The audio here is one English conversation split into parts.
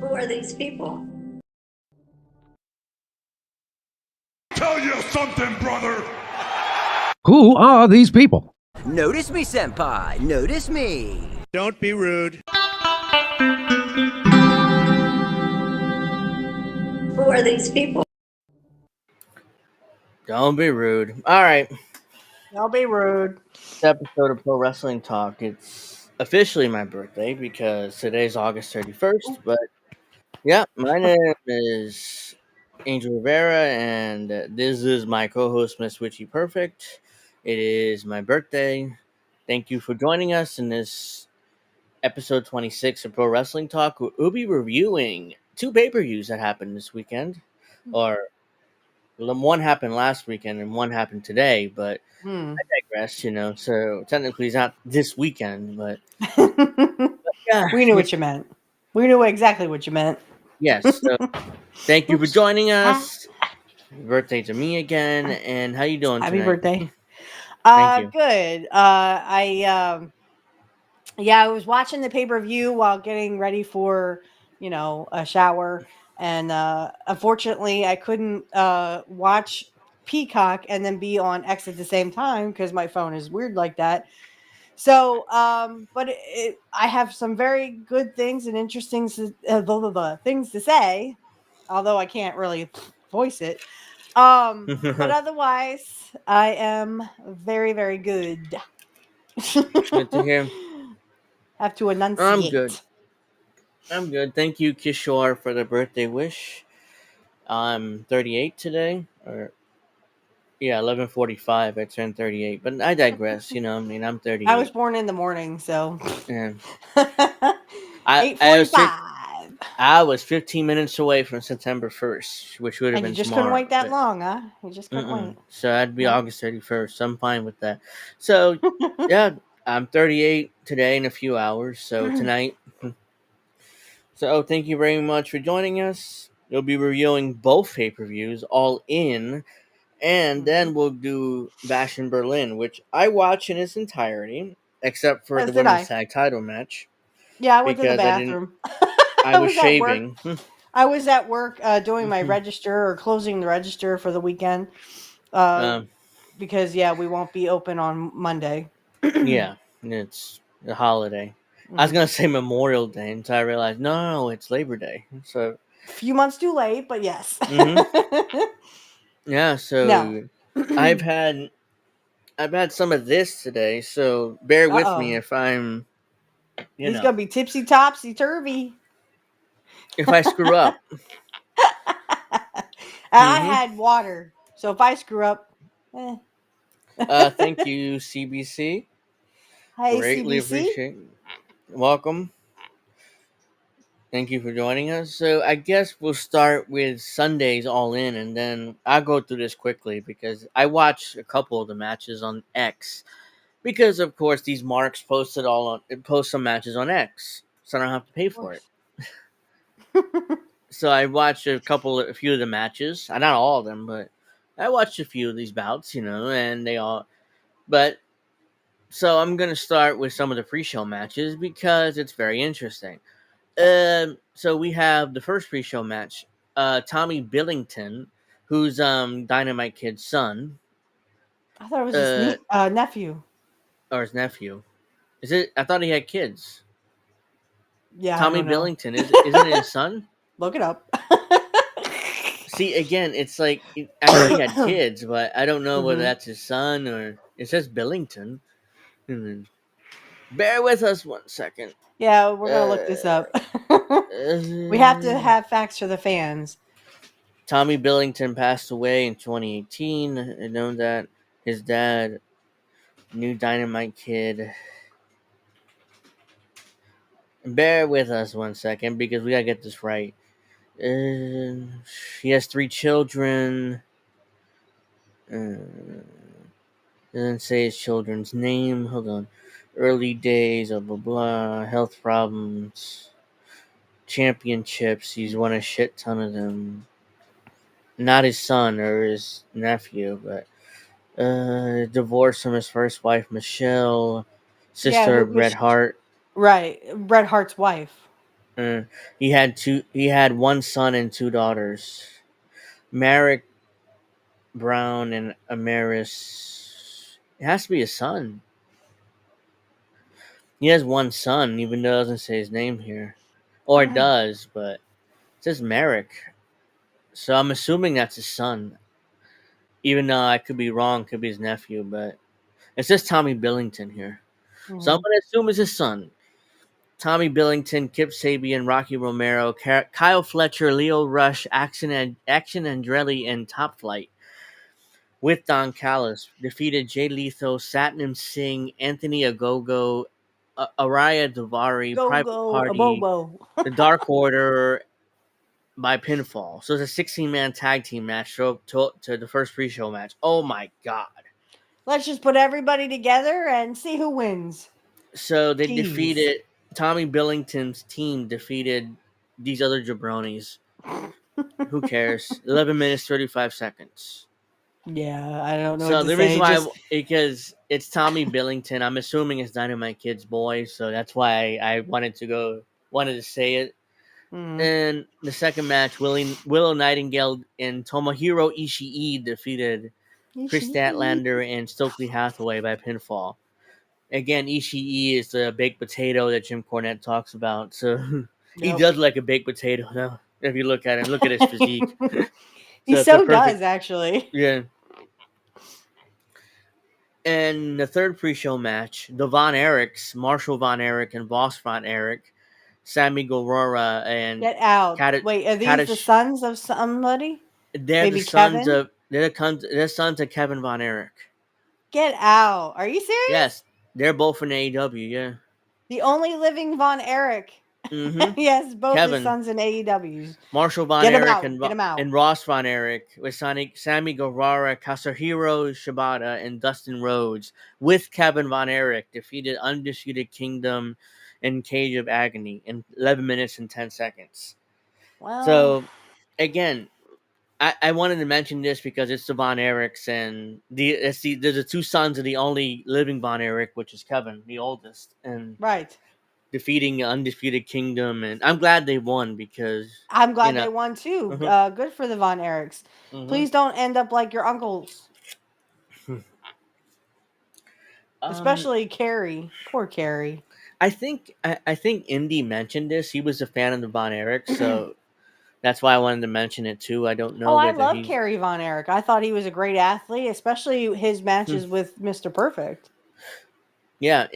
Who are these people? Tell you something, brother! Who are these people? Notice me, senpai. Notice me. Don't be rude. Who are these people? Don't be rude. All right. Don't be rude. This episode of Pro Wrestling Talk. It's officially my birthday because today's August 31st. But yeah, my name is Angel Rivera, and this is my co-host, Mrs.Witchy Perfect. It is my birthday. Thank you for joining us in this episode 26 of Pro Wrestling Talk. We'll be reviewing two pay-per-views that happened this weekend, or one happened last weekend and one happened today, but I digress, so technically it's not this weekend, but yeah. We knew what you meant. We knew exactly what you meant. Yes, so thank you for joining us. Happy birthday to me again, and how you doing Happy tonight? birthday. Thank you. Good. I was watching the pay-per-view while getting ready for, a shower. And unfortunately, I couldn't watch Peacock and then be on X at the same time because my phone is weird like that. So, but I have some very good things and interesting things to say, although I can't really voice it. But otherwise, I am very, very good. Good to hear. Have to enunciate. I'm good. Thank you, Kishore, for the birthday wish. I'm 38 today, or 11:45. I turned 38, but I digress. I'm 38. I was born in the morning, so Yeah. 8:45. I was 15 minutes away from September 1st, which would have been you just tomorrow. couldn't wait that long, huh? You just couldn't wait. So that'd be August 31st. So I'm fine with that. So, yeah, I'm 38 today in a few hours. So tonight. So thank you very much for joining us. We'll be reviewing both pay-per-views, All In, and then we'll do Bash in Berlin, which I watched in its entirety, except for the women's tag title match. Yeah, I went to the bathroom. I was shaving. I was at work doing my register or closing the register for the weekend because, we won't be open on Monday. Yeah, it's a holiday. I was going to say Memorial Day until I realized, no, it's Labor Day. So a few months too late, but yes. Yeah, so I've had I've had some of this today, so bear with me Uh-oh. if I'm, you He's know, gonna be tipsy topsy turvy. if I screw up. I Hmm. had water, so if I screw up, eh. Thank you, CBC. Hey, Greatly CBC. appreciate. Welcome. Thank you for joining us. So I guess we'll start with Sunday's All In, and then I'll go through this quickly because I watched a couple of the matches on X. Because of course these marks post some matches on X, so I don't have to pay Of for it. course. So I watched a few of the matches. Not all of them, but I watched a few of these bouts, and they all. But so I'm gonna start with some of the pre-show matches because it's very interesting. So we have the first pre-show match. Tommy Billington, who's Dynamite Kid's son, I thought it was his uh, nephew. or his nephew. Is it? I thought he had kids. Yeah, I Tommy don't know. Billington isn't it his son? Look it up. See, again, it's like I know he had kids, but I don't know whether Hmm. that's his son or it says Billington. Hmm. Bear with us 1 second. Yeah, we're gonna look this Uh, up. We have to uh, have facts for the fans. Tommy Billington passed away in 2018. I know that his dad, new Dynamite Kid. Bear with us 1 second because we gotta get this right. He has 3 children. Uh, Doesn't say his children's name. Hold on. Early days, blah, blah, blah. Health problems. Championships. He's won a shit ton of them. Not his son or his nephew, but divorced from his first wife, Michelle. Yeah, Sister of Bret Hart. right, Bret Hart's wife. Uh, He had 1 son and 2 daughters. Merrick Brown and Amaris. It has to be a son. He has 1 son, even though it doesn't say his name here. Or it does, but it says Merrick. So I'm assuming that's his son. Even though I could be wrong, could be his nephew, but it says Tommy Billington here. So I'm Mhm. going to assume it's his son. Tommy Billington, Kip Sabian, Rocky Romero, Kyle Fletcher, Leo Rush, Action Andretti, and Top Flight. With Don Callis, defeated Jay Lethal, Satnam Singh, Anthony Agogo, Araya Davari, Go Private go a Party, bobo. the Dark Order by pinfall. So it's a 16-man tag team match to the first pre-show match. Oh my god. Let's just put everybody together and see who wins. So they Jeez. defeated Tommy Billington's team defeated these other jabronis. Who cares? 11 minutes 35 seconds. Yeah, I don't know what So to the reason say. why Just because it's Tommy Billington, I'm assuming it's Dynamite Kid's boy, so that's why I wanted to say it. mm, And the second match, Willow Nightingale and Tomohiro Ishii defeated Chris Ishii. Statlander and Stokely Hathaway by pinfall. Again, Ishii is the baked potato that Jim Cornette talks about. So he Nope. does like a baked potato now. If you look at him, look at his physique. He So it's a so does perfect, actually. yeah. And the third pre-show match, the Von Erichs, Marshall Von Erich and Voss Von Erich, Sammy Guevara and Get out. Kata, Wait, are these the Kata, sons of somebody? they're the Maybe sons Kevin? of they're sons of Kevin Von Erich. Get out. Are you serious? Yes, they're both in AEW. Yeah. The only living Von Erich. Mm-hmm. He has both his Kevin, sons in AEWs. Marshall Von Get him Erich, out. Get him out. and Ross Von Erich with Sammy Guevara, Kazuhiro Shibata, and Dustin Rhodes with Kevin Von Erich defeated Undisputed Kingdom and Cage of Agony in 11 minutes and 10 seconds. Well, So, again, I wanted to mention this because it's the Von Erichs and they're the 2 sons of the only living Von Erich, which is Kevin, the oldest, and right. defeating Undisputed Kingdom. And I'm glad they won because, I'm you glad know, they won too. uh-huh, Good for the Von Erichs. uh-huh. Please don't end up like your uncles, Um, especially Carrie. Poor Carrie. I think Indy mentioned this. He was a fan of the Von Erichs, so That's why I wanted to mention it too. I don't Oh, know I whether love he's Kerry Von Erich. I thought he was a great athlete, especially his matches with Mr. Perfect. yeah.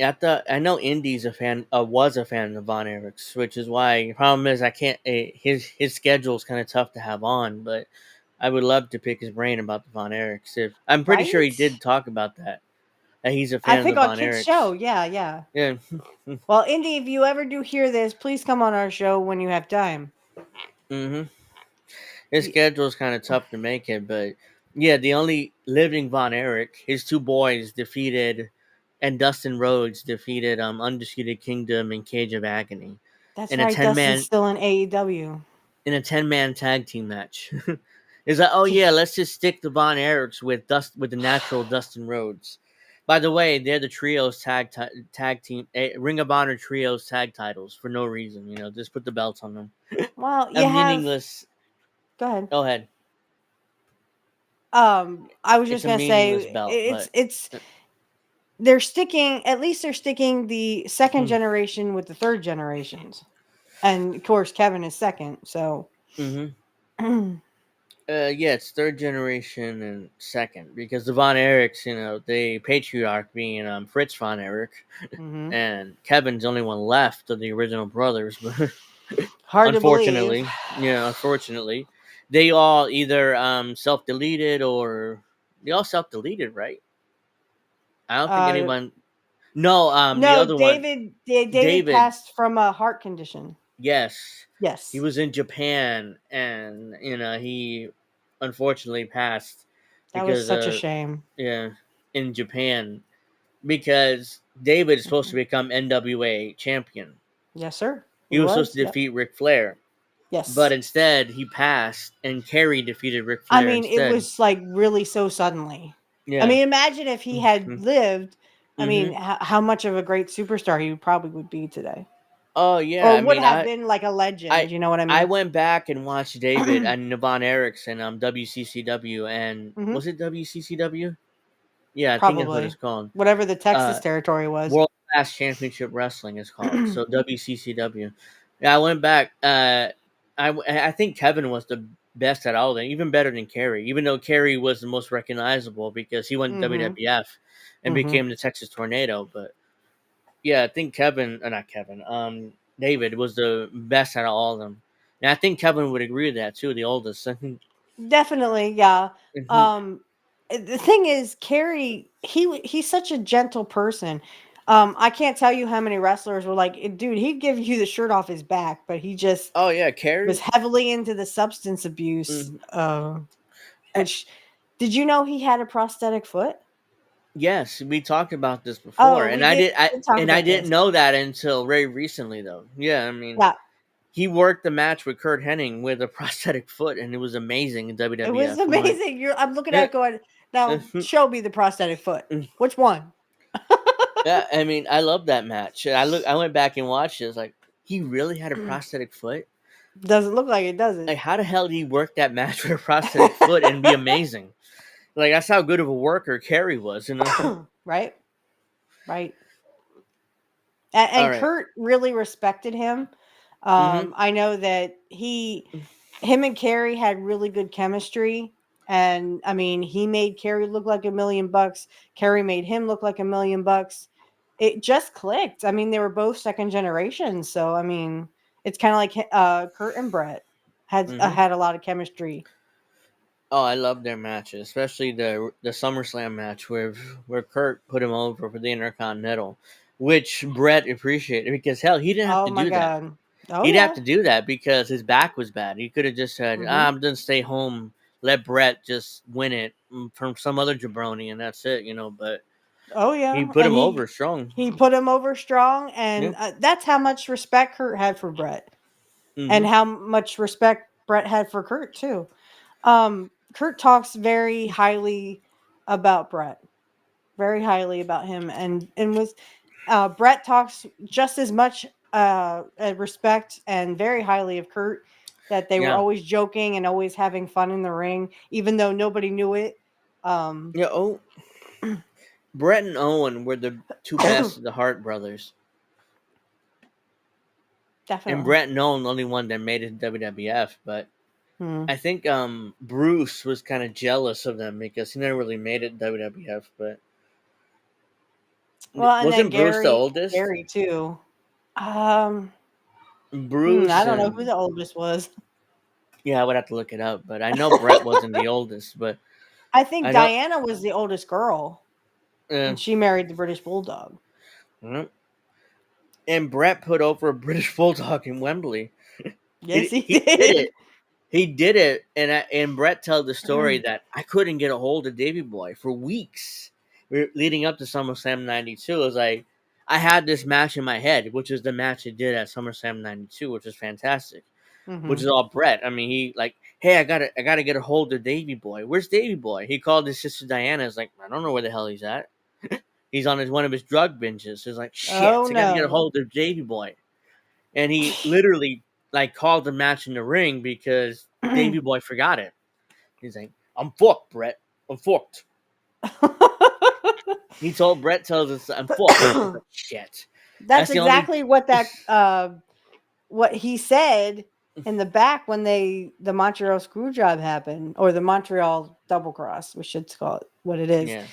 I know Indy's a fan. Was a fan of Von Erich's, which is why. The problem is I can't. His schedule's kind of tough to have on, but I would love to pick his brain about the Von Erichs. If I'm pretty sure he Right? did talk about that he's a I fan of the think on Von Kit's show. Erichs. Yeah, yeah. Yeah. Well, Indy, if you ever do hear this, please come on our show when you have time. hmm His Y- schedule is kind of tough to make it, but yeah, the only living Von Erich, his two boys defeated, and Dustin Rhodes defeated Undisputed Kingdom and Cage of Agony That's in a right. ten Dustin's man still in AEW. in a 10-man tag team match. It's like, oh yeah, let's just stick the Von Erichs with the natural Dustin Rhodes. By the way, they're the trios tag team Ring of Honor trios tag titles for no reason. Just put the belts on them. Well, you A have. meaningless. Go ahead. Go ahead. I was It's just a gonna say meaningless belt, it's but it's they're sticking. At least they're sticking the second generation with the third generations, and of course Kevin is second. So. mm-hmm. Yeah, it's third generation and second because the Von Erichs, the patriarch being Fritz Von Erich, Mhm. and Kevin's the only one left of the original brothers, but Hard to believe. unfortunately, they all either self-deleted or they all self-deleted, right? I don't think Uh, anyone. No, the no, other one, David David. passed from a heart condition. Yes, he Yes, was in Japan, and he unfortunately passed that was because such a shame. yeah, in Japan because David is supposed to Mhm. become NWA champion. Yes, sir. He He was supposed was. to Yep. defeat Ric Flair, but Yes. instead he passed, and Kerry defeated Ric I Flair mean, it instead. was like really so suddenly. I Yeah. mean, imagine if he had lived. I mean, Mm-hmm. how much of a great superstar he probably would be today, Oh yeah, or I would mean, have been like a I legend. You know what I I mean? went back and watched David and Von Erichs and WCCW, and Hmm. was it WCCW? Yeah, I think that's what it's Probably called. whatever the Texas Uh, territory was. World Class Championship Wrestling is called. So WCCW. Yeah, I went back. I think Kevin was the best at all of them, even better than Kerry. Even though Kerry was the most recognizable because he went Hmm. WWF and Hmm. became the Texas Tornado. But yeah, I think not Kevin, David was the best out of all of them. And I think Kevin would agree with that too. The oldest. Definitely, yeah. Mhm. Um, the thing is, Carrie, he's such a gentle person. I can't tell you how many wrestlers were like, dude, he'd give you the shirt off his back, but he just Oh yeah, was Kerry. heavily into the substance abuse. Mhm. Which did you know he had a prosthetic foot? Yes, we talked about this before, Oh, and we did talk I about didn't this. know that until very recently, though. Yeah, I mean, Yeah, he worked the match with Kurt Hennig with a prosthetic foot, and it was amazing in it was WWF. I'm like, amazing. I'm looking at yeah, it going, now show me the prosthetic foot. Which one? yeah. I mean, I love that match. I went back and watched it. It's like he really had a prosthetic foot. Doesn't look like it, does Like, it? how the hell did he work that match with a prosthetic foot and be amazing? Like, that's how good of a worker Kerry was. Right, right. All And right. Kurt really respected him. Mm-hmm. I know that him and Carrie had really good chemistry. And I mean, he made Carrie look like $1,000,000. Carrie made him look like $1,000,000. It just clicked. I mean, they were both second generation. So, I mean, it's kind of like Kurt and Brett Mm-hmm. had a lot of chemistry. Oh, I love their matches, especially the SummerSlam match where Kurt put him over for the Intercontinental, which Brett appreciated because hell, he didn't have Oh to my do that. God. Oh, He didn't have yeah. to do that because his back was bad. He could have just said, Hmm. "I'm gonna stay home, let Brett just win it from some other jabroni, and that's it." But Oh, he yeah. put And him over strong. he put him over strong. Yeah. And that's how much respect Kurt had for Brett. Mm-hmm. And how much respect Brett had for Kurt too. Kurt talks very highly about Brett, very highly about him, and with Brett talks just as much respect and very highly of Kurt. That they were Yeah. always joking and always having fun in the ring, even though nobody knew it. Yeah. Oh, Brett and Owen were the two best of the Hart brothers. definitely. Brett Known, the only one that made it to WWF, but I think Bruce was kind of jealous of them because he never really made it to WWF. But Well, and then wasn't Bruce the Gary oldest? too. I Bruce don't know who and the oldest was. yeah, I would have to look it up. But I know Brett wasn't the oldest. But I think I know. Diana was the oldest girl, and she married the British Bulldog. And Brett put over a British Bulldog in Wembley. Yes, he did did. it. He did it, and Brett told the story that I couldn't get a hold of Davey Boy for weeks leading up to SummerSlam '92. It was like I had this match in my head, which is the match he did at SummerSlam '92, which was fantastic. Which is all Brett. I mean, he like, hey, I gotta get a hold of Davey Boy. Where's Davey Boy? He called his sister Diana. He's like, I don't know where the hell he's at. He's on one of his drug binges. He's like, shit, Oh, I gotta get a no. hold of Davey Boy. And he literally like called the match in the ring because Davey Boy forgot it. He's like, I'm fucked, Brett. I'm fucked. He told Brett, tells us, I'm fucked. Like, shit. That's exactly what what he said in the back when the Montreal screw job happened, or the Montreal double cross, we should call it what it is. Yeah.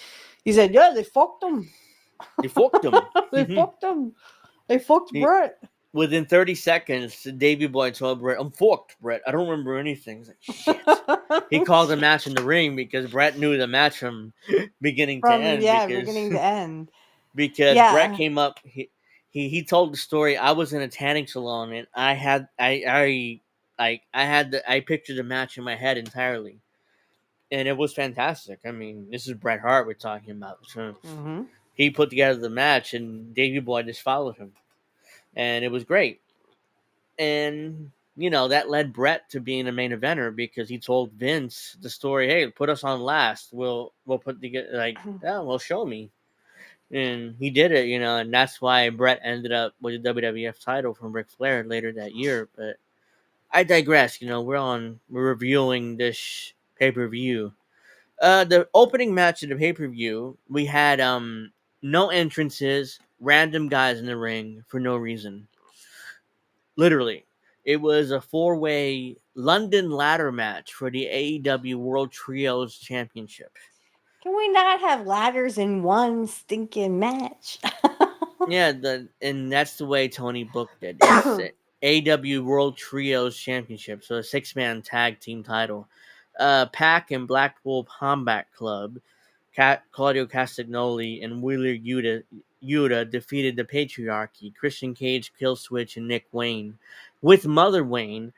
He said, yeah, they fucked him. They fucked him. They fucked him. They fucked Brett. Within 30 seconds, Davey Boy told Brett, I'm fucked, Brett. I don't remember anything. He's like, shit. He called the match in the ring because Brett knew the match from beginning to end. Yeah, beginning to end. Because Brett came up, he told the story. I was in a tanning salon and I pictured the match in my head entirely. And it was fantastic. I mean, this is Bret Hart we're talking about. So he put together the match and Davey Boy just followed him. And it was great. And, you know, that led Brett to being a main eventer because he told Vince the story, hey, put us on last. We'll put together, like, yeah, well, show me. And he did it, you know, and that's why Brett ended up with the WWF title from Ric Flair later that year. But I digress, you know, we're reviewing this pay-per-view. The opening match of the pay-per-view, we had no entrances, random guys in the ring for no reason. Literally. It was a 4-way London ladder match for the AEW World Trios Championship. Can we not have ladders in one stinking match? Yeah, and that's the way Tony booked it. It's AEW World Trios Championship, so a 6-man tag team title. Pac and Blackpool Combat Club, Claudio Castagnoli and Wheeler Yuta defeated the Patriarchy, Christian Cage, Killswitch, and Nick Wayne. With Mother Wayne,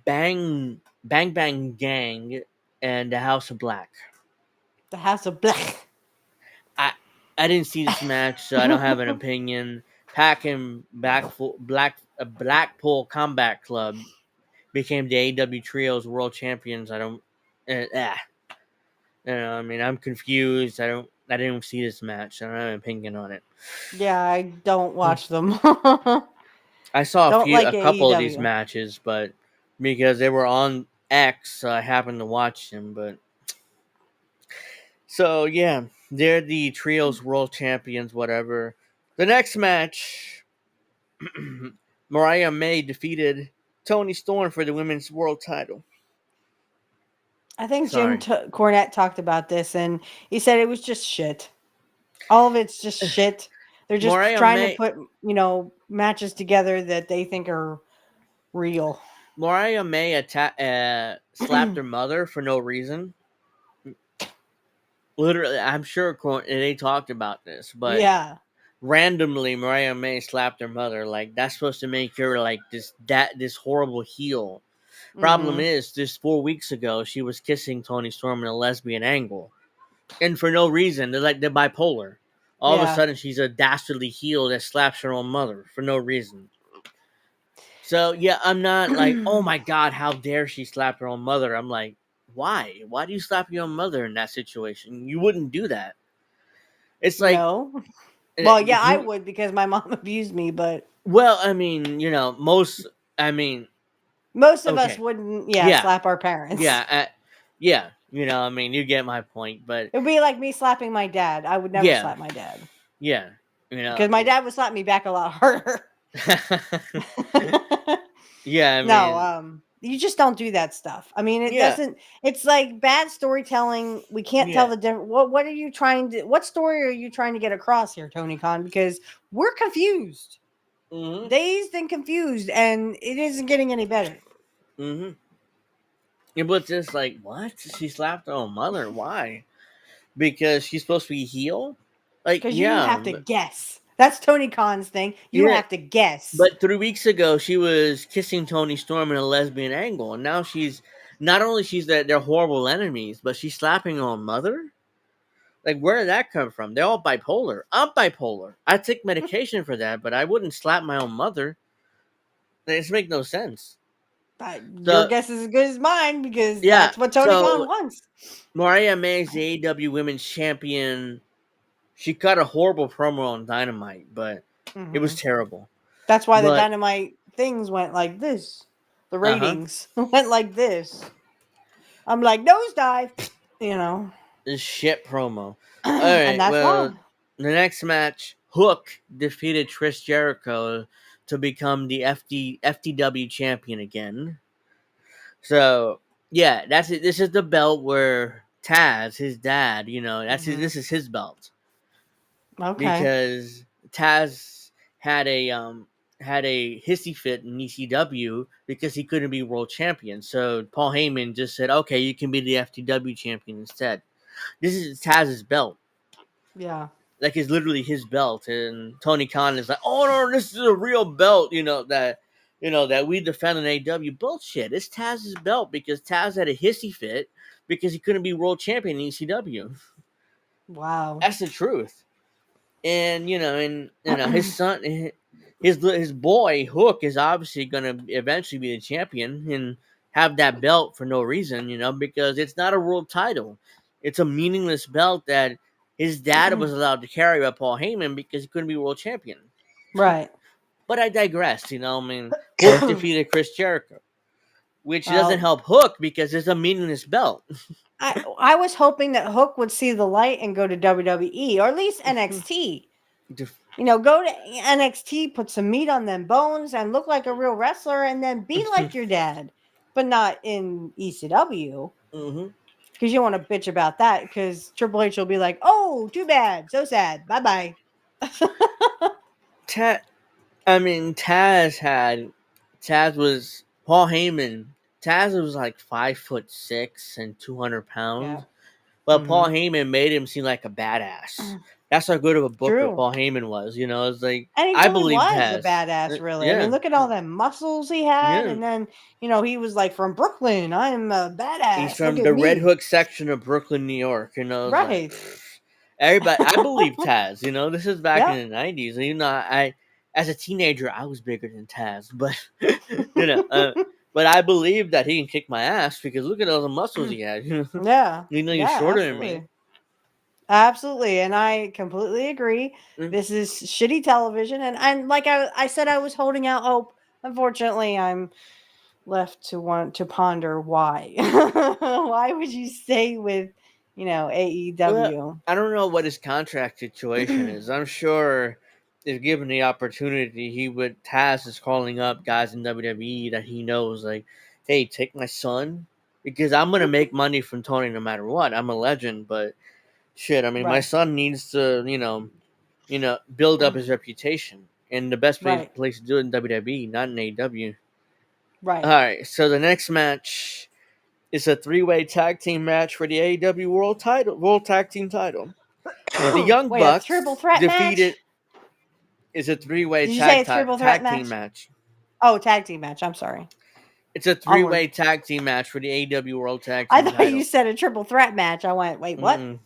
Bang Bang Gang, and the House of Black. The House of Black. I didn't see this match, so I don't have an opinion. Pac and Blackpool Combat Club became the AEW Trios World Champions. I don't. You know, I mean, I'm confused. I didn't see this match. I don't have an opinion on it. Yeah, I don't watch them. I saw a couple AEW. of these matches, but because they were on X, so I happened to watch them. But so yeah, they're the Trios World Champions. Whatever. The next match, Mariah May defeated Toni Storm for the Women's World Title. I think Jim Cornette talked about this, and he said it was just shit. All of it's just shit. They're just trying to put, you know, matches together that they think are real. Mariah May slapped her mother for no reason. Literally, I'm sure they talked about this, but yeah, randomly Mariah May slapped her mother. Like, that's supposed to make her like this horrible heel. Problem is, just 4 weeks ago, she was kissing Toni Storm in a lesbian angle, and for no reason. They're bipolar. All of a sudden, she's a dastardly heel that slaps her own mother for no reason. So yeah, I'm not like, oh my god, how dare she slap her own mother? I'm like, why? Why do you slap your own mother in that situation? You wouldn't do that. It's like, no. Well, yeah, I would because my mom abused me, but well, I mean, you know, most of us wouldn't, slap our parents. Yeah, you know, I mean, you get my point, but it'd be like me slapping my dad. I would never slap my dad. Yeah, you know, because my dad would slap me back a lot harder. Yeah, I No, mean, you just don't do that stuff. I mean, it yeah, doesn't. It's like bad storytelling. We can't tell yeah. the difference. What are you trying to? What story are you trying to get across here, Tony Khan? Because we're confused, Mm-hmm. dazed and confused, and it isn't getting any better. Mm-hmm. It was just like, what? She slapped her own mother. Why? Because she's supposed to be heel? Like, Because you yeah, have to guess. That's Tony Khan's thing. You yeah. have to guess. But 3 weeks ago, she was kissing Tony Storm in a lesbian angle, and now she's not only she's that they're horrible enemies, but she's slapping her own mother. Like, where did that come from? They're all bipolar. I'm bipolar. I take medication for that, but I wouldn't slap my own mother. It just makes no sense. Your So guess is as good as mine because yeah, that's what Tony Khan so wants. Mariah May is the AEW Women's Champion. She cut a horrible promo on Dynamite, but it was Hmm. terrible. That's why the But Dynamite things went like this. The uh-huh. ratings went like this. I'm like nosedive, you know, This shit promo. All and right, that's well, why. the next match, Hook defeated Chris Jericho to become the FTW champion again. So yeah, that's it. This is the belt where Taz, his dad, Hmm. this is his belt Okay. because Taz had a hissy fit in ECW because he couldn't be world champion. So Paul Heyman just said, "Okay, you can be the FTW champion instead." This is Taz's belt. Yeah. Like, it's literally his belt, and Tony Khan is like, "Oh no, this is a real belt," that we defend in AEW. Bullshit. It's Taz's belt because Taz had a hissy fit because he couldn't be world champion in ECW. Wow. That's the truth. And his son, his boy Hook is obviously gonna eventually be the champion and have that belt for no reason, because it's not a world title. It's a meaningless belt that his dad was allowed to carry by Paul Heyman because he couldn't be world champion. Right. But I digress. I mean, Hook defeated Chris Jericho, which doesn't Well, help Hook because it's a meaningless belt. I was hoping that Hook would see the light and go to WWE or at least NXT. Go to NXT, put some meat on them bones, and look like a real wrestler, and then be like your dad, but not in ECW. Hmm. Because you don't want to bitch about that. Because Triple H will be like, "Oh, too bad, so sad, bye bye." I mean, Taz was Paul Heyman. Taz was like 5'6" and 200 pounds, Yeah. but Paul Hmm. Heyman made him seem like a badass. That's how good of a booker True. Paul Heyman was. It's like And he I really believe was a Taz. badass, really. I Yeah, mean, look at all them muscles he had. yeah. And then, he was like from Brooklyn. I'm a He's badass. Look from at the Red me. Hook section of Brooklyn, New York. It's like Right. everybody. I believe Taz. This is back in Yep. the '90s. I as a teenager I was bigger than Taz, but you know. But I believe that he can kick my ass because look at all the muscles he had. Yeah. He's Yeah, shorter than me. absolutely. Absolutely. And I completely agree. Mm. This is shitty television. And like I said, I was holding out hope. Unfortunately, I'm left to want to ponder why. Why would you stay with, Well, AEW? I don't know what his contract situation is. I'm sure if given the opportunity, he would. Taz is calling up guys in WWE that he knows, like, hey, take my son because I'm gonna make money from Tony no matter what. I'm a legend, but shit, I mean, my Right. son needs to, build up his reputation, and the best Right. place to do it in WWE, not in AEW. All Right. right, so the next match is a three-way tag team match for the AEW World Tag Team title. The Young Wait, a triple Bucks threat match? defeated is a three-way Did you say a triple threat tag team match? match. Oh, tag team match. I'm sorry. It's a Onward. three-way tag team match for the AEW World Tag I Team thought you title. said a triple threat match. I went, wait, what? Mm-mm.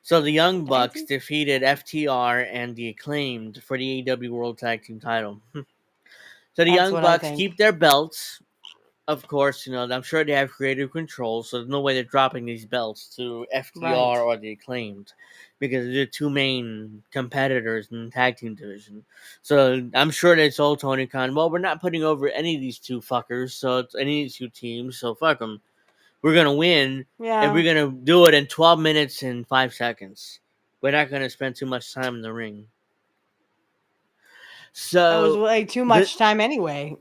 So the Young Tag Bucks team? defeated FTR and the Acclaimed for the AEW World Tag Team title. So the That's Young what I Bucks think. keep their belts. Of course, I'm sure they have creative control, so there's no way they're dropping these belts to Right. FTR or the Acclaimed because they're the two main competitors in the tag team division. So I'm sure they told Tony Khan, well, we're not putting over any of these two fuckers, so it's any of these two teams, so fuck them. We're going to win, and Yeah. we're going to do it in 12 minutes and 5 seconds. We're not going to spend too much time in the ring. That was So way too much time anyway.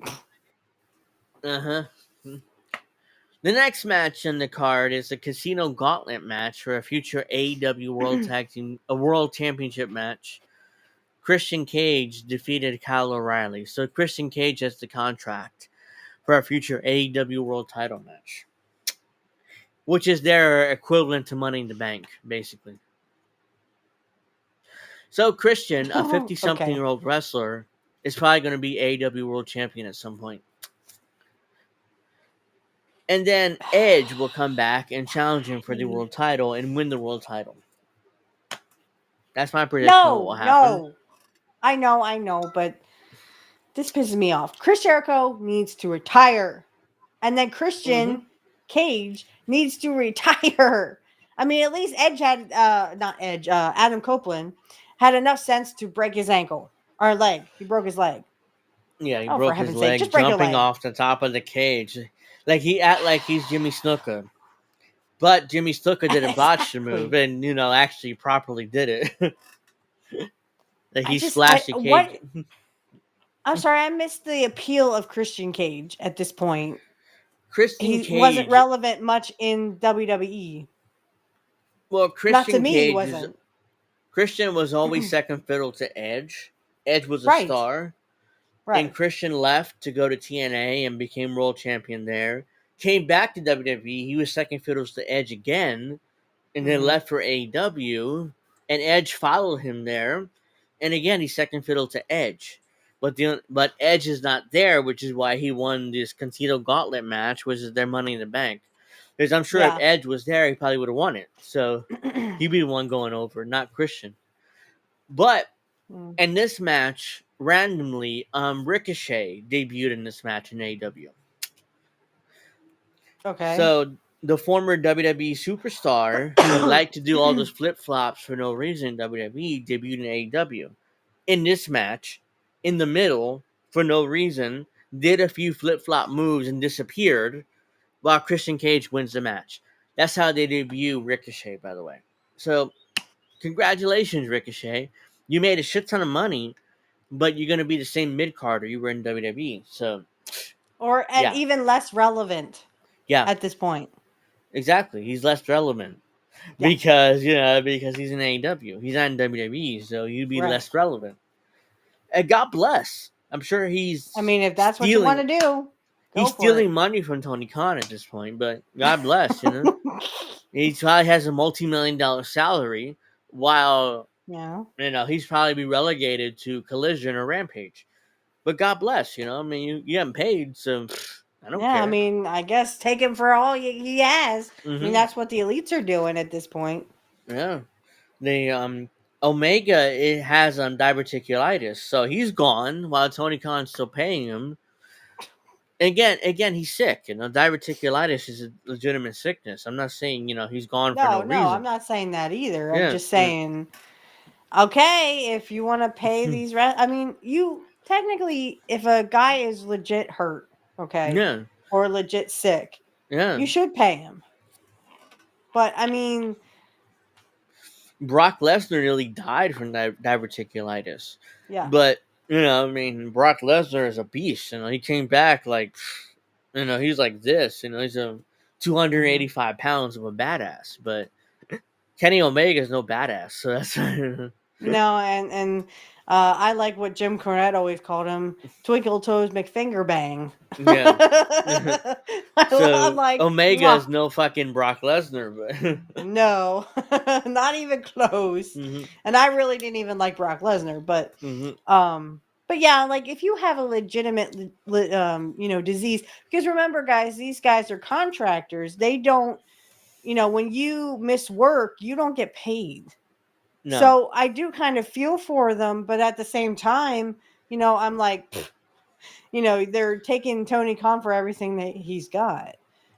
uh-huh. The next match on the card is a Casino Gauntlet match for a future AEW World Championship match. Christian Cage defeated Kyle O'Reilly. So Christian Cage has the contract for a future AEW World Title match, which is their equivalent to Money in the Bank, basically. So Christian, a 50-something Okay. year old wrestler, is probably going to be AEW World Champion at some point. And then Edge will come back and challenge him for the world title and win the world title. That's my prediction of what will happen. No. I know, but this pisses me off. Chris Jericho needs to retire. And then Christian Cage needs to retire. I mean, at least Edge had not Edge, Adam Copeland had enough sense to break his ankle or leg. He broke his leg. Yeah, he Oh, for broke his heaven's sake, leg just break your jumping leg. off the top of the cage. Like he act like he's Jimmy Snuka. But Jimmy Snuka didn't botch the move and, actually properly did it. Like he slashed the cage. I'm sorry, I missed the appeal of Christian Cage at this point. Christian He Cage wasn't relevant much in WWE. Well, Not to me, he wasn't. Christian was always second fiddle to Edge. Edge was a Right. star. Right. And Christian left to go to TNA and became world champion there. Came back to WWE. He was second fiddle to Edge again. And then left for AEW. And Edge followed him there. And again, he's second fiddle to Edge. But Edge is not there, which is why he won this Casino Gauntlet match, which is their Money in the Bank. Because I'm sure if Edge was there, he probably would have won it. So he'd be the one going over, not Christian. But in this match, randomly, Ricochet debuted in this match in AEW. Okay. So the former WWE superstar who liked to do all those flip flops for no reason in WWE debuted in AEW. In this match, in the middle, for no reason, did a few flip flop moves and disappeared, while Christian Cage wins the match. That's how they debut Ricochet, by the way. So, congratulations, Ricochet. You made a shit ton of money, but you're going to be the same mid-carder you were in WWE. So, even less relevant. Yeah. At this point. Exactly. He's less relevant. Yeah. Because he's in AEW. He's not in WWE, so you'd be less relevant. And God bless. I'm sure he's if that's what you want to do. He's stealing money from Tony Khan at this point, but God bless, He probably has a multi-million-dollar salary, while he's probably be relegated to Collision or Rampage. But God bless, you haven't paid, so I don't care. I guess take him for all he has. That's what the elites are doing at this point. Yeah. The Omega has diverticulitis, so he's gone while Tony Khan's still paying him. Again, he's sick. Diverticulitis is a legitimate sickness. I'm not saying he's gone for no reason. No, I'm not saying that either. I'm just saying, okay, if you want to pay these, you technically, if a guy is legit hurt, okay, or legit sick, you should pay him. But Brock Lesnar nearly died from diverticulitis. Yeah, but Brock Lesnar is a beast. He came back he's like this. He's a 285 pounds of a badass. But Kenny Omega is no badass, so that's no. And I like what Jim Cornette always called him: Twinkle Toes McFinger Bang. Yeah. So Omega is no fucking Brock Lesnar, but no, not even close. And I really didn't even like Brock Lesnar, but but yeah, if you have a legitimate disease, because remember, guys, these guys are contractors. They don't, when you miss work, you don't get paid. No. So I do kind of feel for them, but at the same time, I'm like, they're taking Tony Khan for everything that he's got.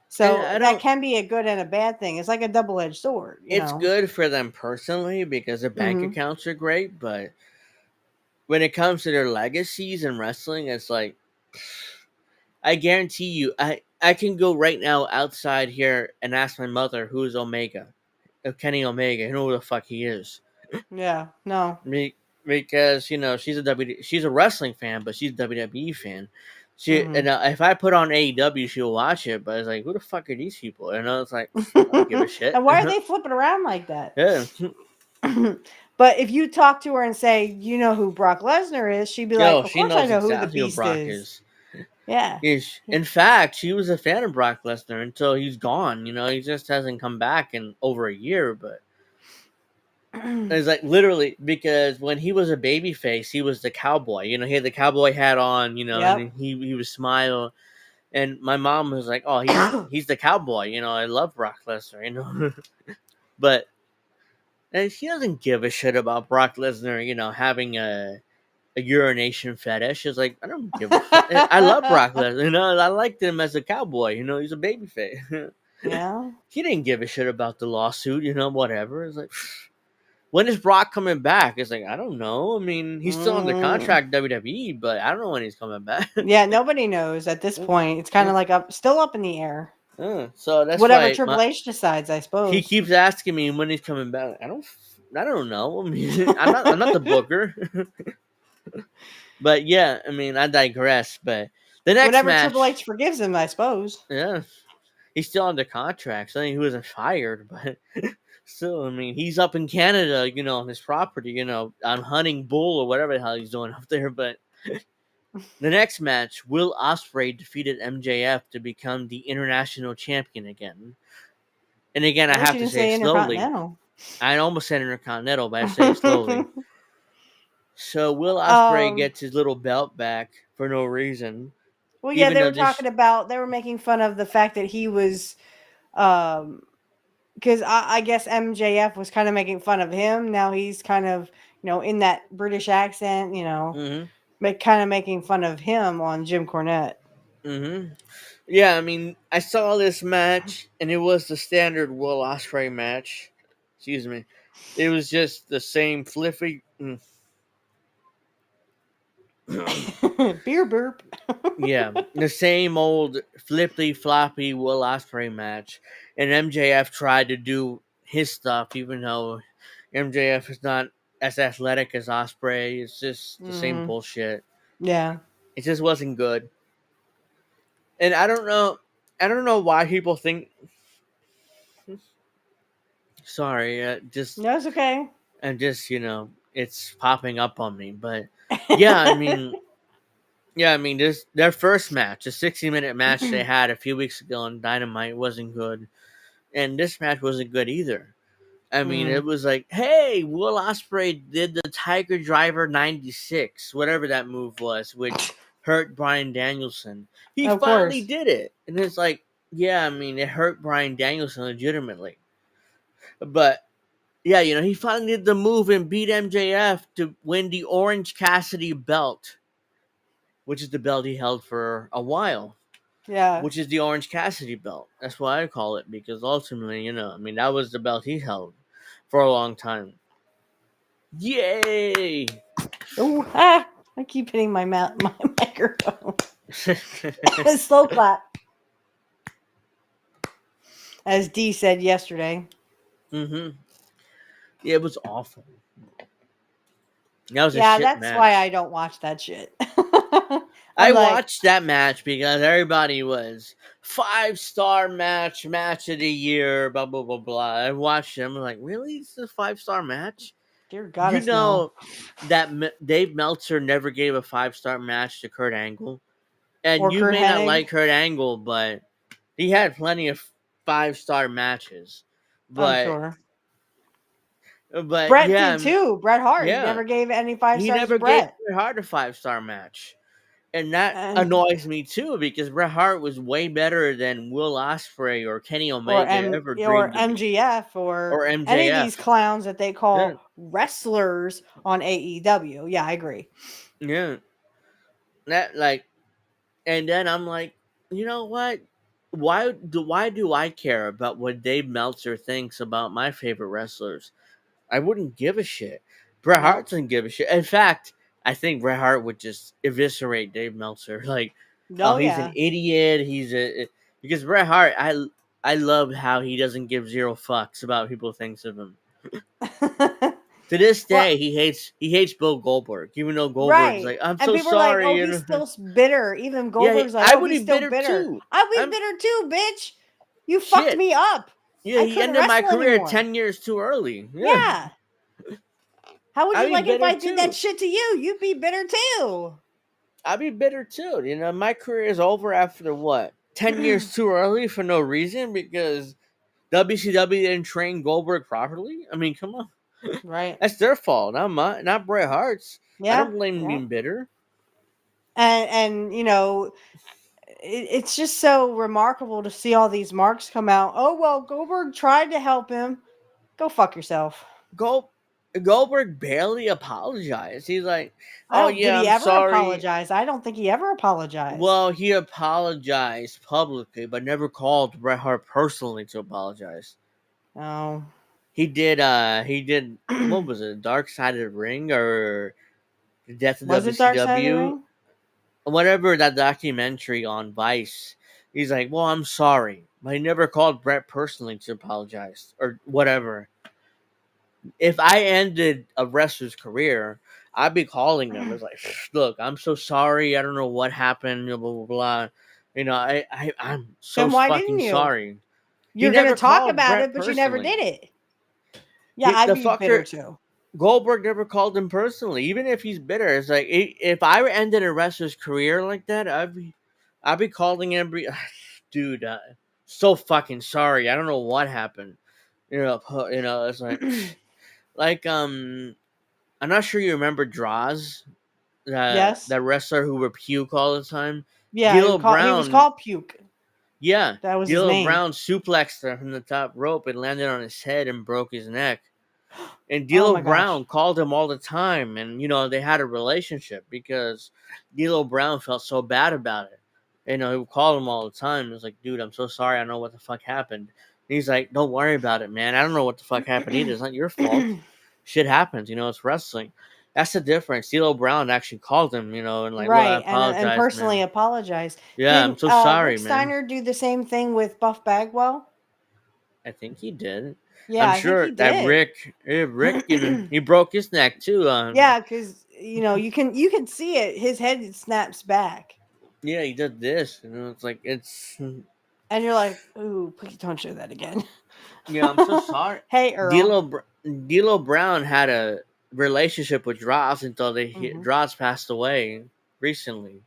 So that can be a good and a bad thing. It's like a double-edged sword. It's good for them personally because their bank accounts are great, but when it comes to their legacies in wrestling, it's like, I guarantee you, I can go right now outside here and ask my mother who is Omega, Kenny Omega, who the fuck he is. Yeah, no. because she's a wrestling fan, but she's a WWE fan. Mhm. If I put on AEW, she'll watch it. But it's like, who the fuck are these people? It's like, I don't give a shit. And why are they flipping around like that? Yeah. But if you talk to her and say, you know who Brock Lesnar is, she'd be like, Yo, of she course I knows know who the exactly what Beast Brock is. is. Yeah. In fact, she was a fan of Brock Lesnar until he's gone. He just hasn't come back in over a year. But it's like literally because when he was a baby face, he was the cowboy. He had the cowboy hat on. And Yep. he was smile. And my mom was like, "Oh, he's the cowboy." I love Brock Lesnar. But and she doesn't give a shit about Brock Lesnar. Having a urination fetish. She's like, I don't give a fuck. I love Brock Lesnar. I liked him as a cowboy. He's a babyface. Yeah. He didn't give a shit about the lawsuit. Whatever. It's like, when is Brock coming back? It's like, I don't know. I mean, he's still under contract WWE, but I don't know when he's coming back. Yeah, nobody knows at this point. It's kind of like still up in the air. So that's Whatever why Triple H decides, I he suppose. keeps asking me when he's coming back. I don't know. I mean, I'm not the booker. But yeah, I mean, I digress. But the next Whatever match, Triple H forgives him, I suppose. yeah, he's still under contract. So I think he wasn't fired, but still, I mean, he's up in Canada, on his property, on hunting bull or whatever the hell he's doing up there. But the next match, Will Ospreay defeated MJF to become the international champion again. And again, I At least have you to didn't say it slowly. Intercontinental. I almost said Intercontinental, but I say it slowly. So Will Ospreay gets his little belt back for no reason. Well, yeah, Even they though were talking about, they were making fun of the fact that he was, because I guess MJF was kind of making fun of him. Now he's kind of, in that British accent, kind of making fun of him on Jim Cornette. Yeah, I mean, I saw this match, and it was the standard Will Ospreay match. Excuse me. It was just the same flippy. Beer burp. Yeah, the same old flippy floppy Will Ospreay match, and MJF tried to do his stuff, even though MJF is not as athletic as Ospreay. It's just the same bullshit. Yeah, it just wasn't good, and I don't know why people think. Sorry, just no, it's okay. and just it's popping up on me, but yeah, I mean. Yeah, I mean, this their first match, a 60-minute match they had a few weeks ago on Dynamite, wasn't good, and this match wasn't good either. I mean, it was like, hey, Will Ospreay did the Tiger Driver 96, whatever that move was, which hurt Bryan Danielson. He Of finally course. did it, and it's like, yeah, I mean, it hurt Bryan Danielson legitimately, but. Yeah, he finally did the move and beat MJF to win the Orange Cassidy belt, which is the belt he held for a while. Yeah. Which is the Orange Cassidy belt. That's why I call it, because ultimately, I mean, that was the belt he held for a long time. Yay! Oh, I keep hitting my microphone. Slow clap. As Dee said yesterday. Yeah, it was awful. That was Yeah, a shit that's match. why I don't watch that shit. I watched that match because everybody was 5-star match of the year, blah blah blah blah. I watched it. I'm like, really? This is a 5-star match? Dear God, that Dave Meltzer never gave a 5-star match to Kurt Angle, and or you Kurt may not Hennig. like Kurt Angle, but he had plenty of 5-star matches. I'm sure. But Bret yeah, did too. Bret Hart. yeah. He never gave any 5 he stars never to Bret. gave Bret Hart a 5-star match. And that annoys me too, because Bret Hart was way better than Will Ospreay or Kenny Omega ever dreamed or MGF or MJF. any of these clowns that they call wrestlers on AEW. Yeah, I agree. Yeah. And then I'm like, you know what? Why do I care about what Dave Meltzer thinks about my favorite wrestlers? I wouldn't give a shit. Bret Hart doesn't give a shit. In fact, I think Bret Hart would just eviscerate Dave Meltzer. Like, he's an idiot. Because Bret Hart, I love how he doesn't give zero fucks about what people thinks of him. To this Well, day, he hates Bill Goldberg, even though Goldberg's right. like, I'm And so people are like, sorry. "Oh, he's still bitter." Even Yeah, Goldberg's like, I "Oh, would be he's still bitter bitter." too. I'll be I'm bitter too, bitch. You fucked shit. me up. Yeah, I he couldn't ended my wrestle career anymore. 10 years too early. Yeah. Yeah. How would I'd you be like it if bitter I did that too. shit to you? You'd be bitter too. I'd be bitter too. My career is over after what? 10 years too early for no reason because WCW didn't train Goldberg properly? I mean, come on. Right. That's their fault, not mine, not Bret Hart's. I Yeah. don't blame them Yeah. being bitter. And it's just so remarkable to see all these marks come out. Oh well, Goldberg tried to help him. Go fuck yourself. Gold, Goldberg barely apologized. He's like, I "Oh don't. Did yeah, he I'm ever sorry." apologize? I don't think he ever apologized. Well, he apologized publicly, but never called Bret Hart personally to apologize. Oh. He did. What was it? Dark Side of the Ring or the Death of Was it Dark Side of the WCW? Ring? Whatever, that documentary on Vice. He's like, "Well, I'm sorry," but he never called Bret personally to apologize or whatever. If I ended a wrestler's career, I'd be calling them. It's like, look, I'm so sorry. I don't know what happened. Blah blah blah. I'm so Then why didn't fucking you? sorry. He You're gonna never talk called about Bret it, but you never did personally. it. Yeah, I'd The be bitter fucker too. Goldberg never called him personally, even if he's bitter. It's like if I ended a wrestler's career like that, I'd be calling every dude. So fucking sorry. I don't know what happened. It's like I'm not sure you remember Draws, Yes. that wrestler who would puke all the time. Yeah, D'Lo he was Brown, called Puke. yeah, That was his D'Lo name. Brown suplexed her from the top rope and landed on his head and broke his neck. And Oh D'Lo my gosh. Brown called him all the time, and they had a relationship because D'Lo Brown felt so bad about it. He would call him all the time. He was like, "Dude, I'm so sorry. I don't know what the fuck happened." And he's like, "Don't worry about it, man. I don't know what the fuck happened either. It's not your fault. Shit happens. It's wrestling." That's the difference. D'Lo Brown actually called him, and like, "Look, I Right, and apologize, personally man. apologized. Yeah, I'm Didn't so sorry, Rick man." Steiner do the same thing with Buff Bagwell? I think he did. Yeah, I'm I think sure he that did. Rick, he broke his neck too. Yeah, because you can see it. His head snaps back, Yeah, he did this. It's like and you're like, "Ooh, please don't show that again." yeah. I'm so sorry. Hey, Earl. D'Lo Brown had a relationship with Dross until Hmm. Dross passed away recently.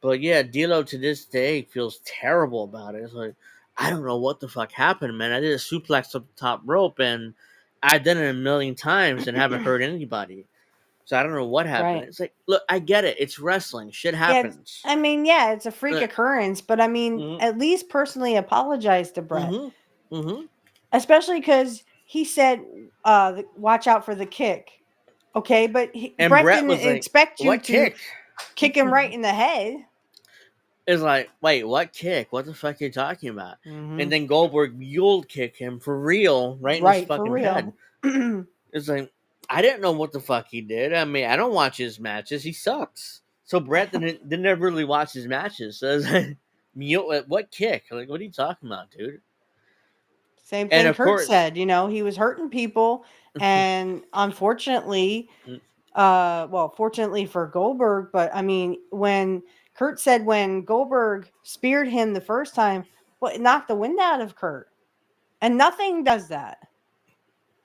But yeah, D'Lo to this day feels terrible about it. It's like, I don't know what the fuck happened, man. I did a suplex up the top rope and I've done it a million times and haven't hurt anybody. So I don't know what happened. Right. It's like, look, I get it. It's wrestling. Shit Yeah, happens. I mean, yeah, it's a freak occurrence, but I mean, Mm-hmm. at least personally apologize to Brett, Mm-hmm. Mm-hmm. especially because he said, "Watch out for the kick." Okay, but And Brett Brett didn't was like, expect you "What to kick?" kick him right in the head. It's like, wait, what kick? What the fuck are you talking about? Hmm. And then Goldberg mule kick him for real right in his Right, for fucking head. real. It's like, I didn't know what the fuck he did. I mean, I don't watch his matches. He sucks. So Brett didn't ever really watch his matches. So it's like, mule, what kick? Like, what are you talking about, dude? Same And thing of Kurt course, said, he was hurting people, and unfortunately, fortunately for Goldberg, but I mean, when Kurt said when Goldberg speared him the first time, well, it knocked the wind out of Kurt, and nothing does that.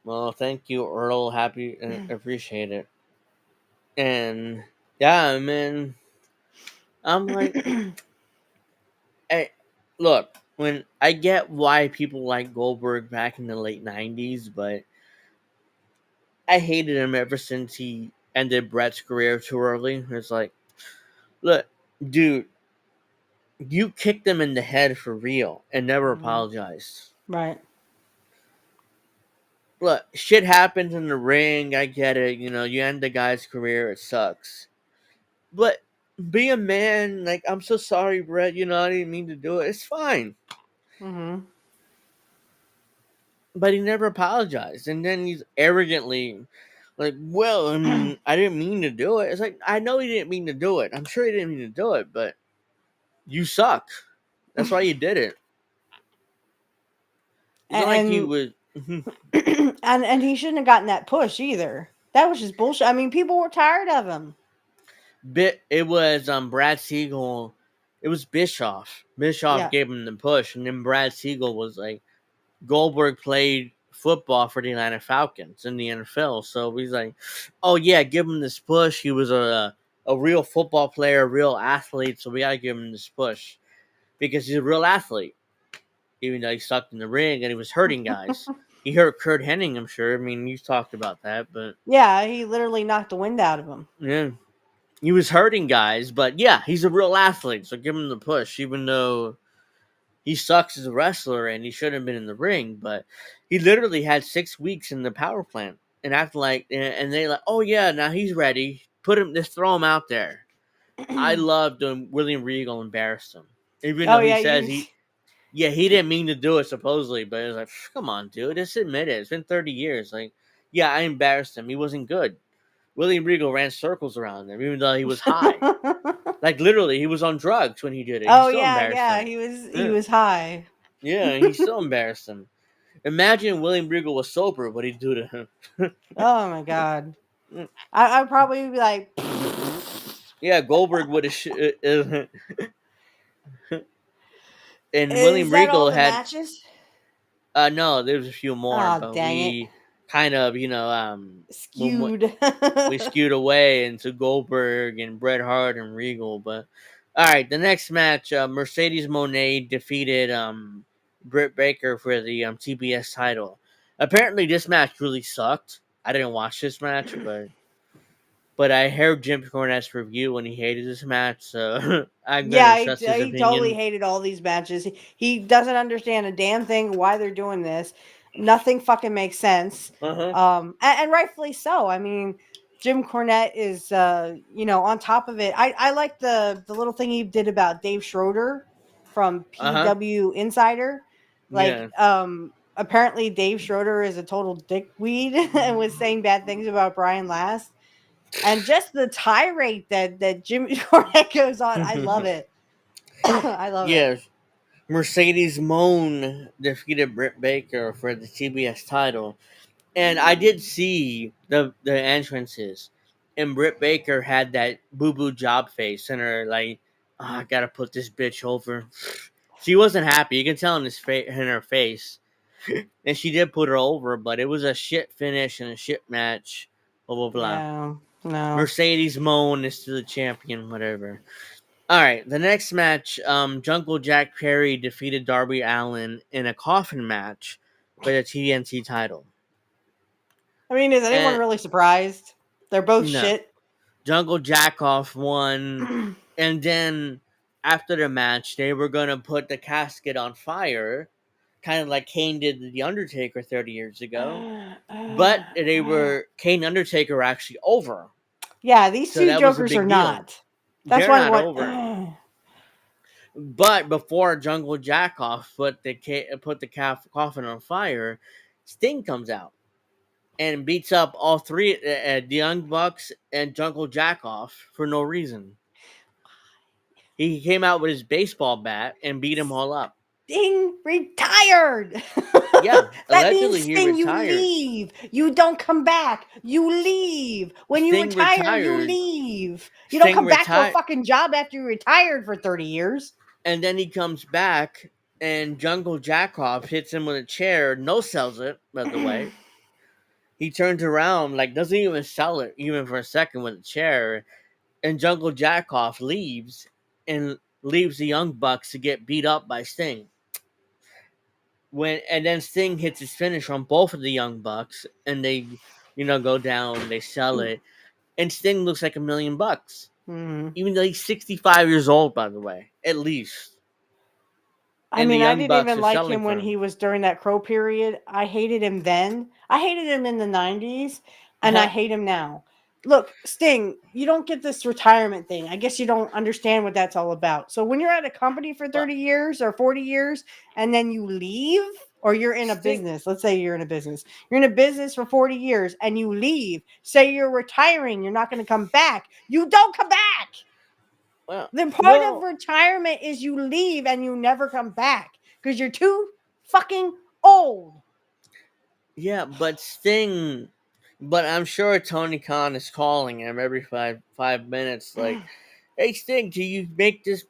well, thank you, Earl. Happy, appreciate it. And yeah, man, I'm like, hey, look, when I get why people like Goldberg back in the late '90s, but I hated him ever since he ended Brett's career too early. It's like, look, dude, you kicked him in the head for real and never Mhm. apologized. Right. Look, shit happens in the ring. I get it. You end the guy's career. It sucks. But be a man. Like, I'm so sorry, Brett. I didn't mean to do it. It's fine. Hmm. But he never apologized. And then he's arrogantly like, well, I didn't mean to do it. It's like, I know he didn't mean to do it. I'm sure he didn't mean to do it, but you suck. That's why you did it. It's not like he And was. and he shouldn't have gotten that push either. That was just bullshit. I mean, people were tired of him. It was Brad Siegel. It was Bischoff. Bischoff Yeah. gave him the push, and then Brad Siegel was like, Goldberg played football for the Atlanta Falcons in the NFL, so he's like, oh yeah, give him this push. He was a real football player, a real athlete, so we gotta give him this push because he's a real athlete. Even though he sucked in the ring and he was hurting guys. He hurt Kurt Hennig, I'm sure. I mean, you talked about that, but Yeah, he literally knocked the wind out of him. yeah, he was hurting guys. But yeah, he's a real athlete, so give him the push, even though he sucks as a wrestler and he shouldn't have been in the ring. But he literally had 6 weeks in the power plant and acting like, and they like, oh yeah, now he's ready. Put him, just throw him out there. I loved when William Regal embarrassed him, even Oh though he yeah, says he didn't mean to do it supposedly, but it was like, come on, dude, just admit it. It's been 30 years. Like, yeah, I embarrassed him. He wasn't good. William Regal ran circles around him, even though he was high. Like literally, he was on drugs when he did it. He Oh still yeah, embarrassed yeah, him. he was high. Yeah, he still embarrassed him. Imagine William Regal was sober, what he'd do to him. Oh my god. I'd probably be like, Yeah, Goldberg would have. And is William that all Regal the had. matches? No, there's a few more, Oh but dang it. we kind of, when Skewed. we skewed away into Goldberg and Bret Hart and Regal. But all right, the next match, Mercedes Moné defeated Britt Baker for the TBS title. Apparently, this match really sucked. I didn't watch this match, but I heard Jim Cornette's review and he hated this match, so I'm gonna Yeah, trust his he totally opinion. hated all these matches. He doesn't understand a damn thing why they're doing this. Nothing fucking makes sense. Uh And rightfully so. I mean, Jim Cornette is on top of it. I like the little thing he did about Dave Schroeder from huh. PW Insider. Like, Yeah. apparently Dave Schroeder is a total dickweed and was saying bad things about Brian Last. And just the tirade that Jimmy Cornette goes on, I love it. I love it. Yeah. Mercedes Moan defeated Britt Baker for the TBS title. And I did see the entrances, and Britt Baker had that boo boo job face, and her like, oh, I gotta put this bitch over. She wasn't happy. You can tell in her face, and she did put her over, but it was a shit finish and a shit match. Blah blah blah. Yeah, no. Mercedes Moan is still the champion. Whatever. All right, the next match, Jungle Jack Perry defeated Darby Allin in a coffin match for the TNT title. I mean, is anyone And really surprised? They're both no, shit. Jungle Jackoff won, and then after the match, they were gonna put the casket on fire, kind of like Kane did to the Undertaker 30 years ago. But Kane and Undertaker were actually over, Yeah, these so two that was a jokers are big deal. not. That's They're why I not want. over. But before Jungle Jackoff put the coffin on fire, Sting comes out and beats up all three, the Young Bucks and Jungle Jackoff for no reason. He came out with his baseball bat and beat them all up. Sting retired. Yeah, That allegedly means he Sting, you retired. leave. You don't come back. You leave. When you Sting retire, you retired. leave. You don't Sting come back to a retired, fucking job after you retired for 30 years. and then he comes back, and Jungle Jackoff hits him with a chair. No sells it, by the way. He turns around, like doesn't even sell it, even for a second, with a chair. And Jungle Jackoff leaves, and leaves the Young Bucks to get beat up by Sting. And then Sting hits his finish on both of the Young Bucks, and they, go down. They sell it, and Sting looks like $1,000,000, even though he's 65 years old, by the way, at least. I And the mean, I Young didn't Bucks even are like selling him for when him. he was during that Crow period. I hated him then. I hated him in the 90s, and I Uh-huh. hate him now. Look, Sting, you don't get this retirement thing. I guess you don't understand what that's all about. So when you're at a company for 30 years or 40 years and then you leave, or you're in a Sting, business, let's say you're in a business. You're in a business for 40 years and you leave. Say you're retiring, you're not going to come back. You don't come back. The point of retirement is you leave and you never come back because you're too fucking old. Yeah, but Sting. But I'm sure Tony Khan is calling him every five minutes, like, "Hey Sting, can you make this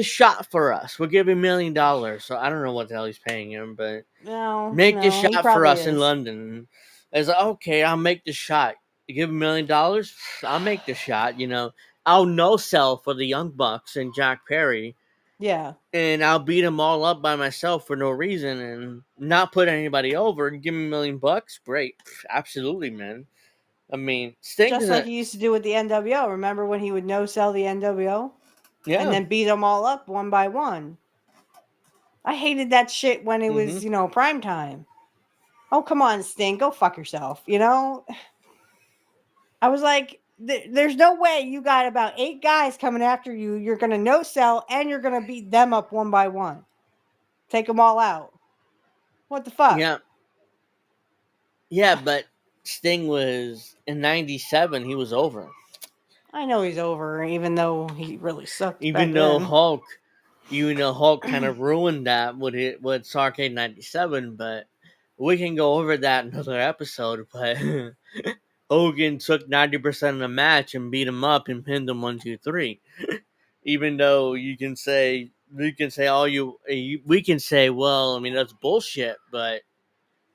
shot for us? We'll give you $1 million." So I don't know what the hell he's paying him, but make this No, he shot for probably us in is. London. It's like, okay, I'll make the shot. You give $1 million, I'll make the shot. I'll no sell for the Young Bucks and Jack Perry, Yeah, and I'll beat them all up by myself for no reason and not put anybody over and give me $1 million. Great, absolutely, man. I mean, Sting's just in like a he used to do with the NWO. Remember when he would no sell the NWO and yeah. then beat them all up one by one? I hated that shit when it Mm-hmm. was, prime time. Oh, come on, Sting, go fuck yourself. I was like, there's no way you got about 8 guys coming after you. You're going to no sell and you're going to beat them up one by one. Take them all out. What the fuck? Yeah, yeah, but Sting was in '97. He was over. I know he's over, even though he really sucked back even though then. Hulk, even though Hulk kind of ruined that with Starrcade '97, but we can go over that in another episode. But Hogan took 90% of the match and beat him up and pinned him 1, 2, 3. Even though we can say, well, I mean that's bullshit, but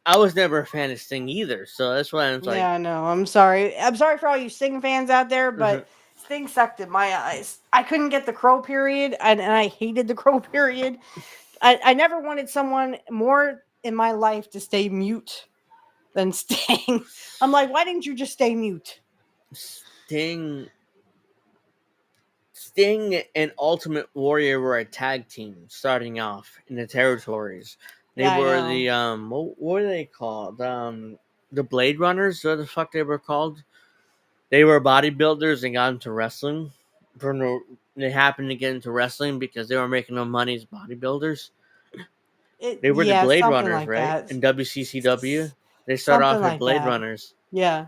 I was never a fan of Sting either, so that's why I'm like, Yeah, I know. I'm sorry. I'm sorry for all you Sting fans out there, mhm. but Sting sucked in my eyes. I couldn't get the Crow period, and I hated the Crow period. I never wanted someone more in my life to stay mute than Sting. I'm like, why didn't you just stay mute? Sting Sting and Ultimate Warrior were a tag team starting off in the territories. They Yeah, I were know. the what were they called? The Blade Runners, what the fuck they were called? They were bodybuilders and got into wrestling. They happened to get into wrestling because they were making no money as bodybuilders. They were the Yeah, Blade something Runners, like right? that. In WCCW, they started Something off as like Blade that. Runners, Yeah.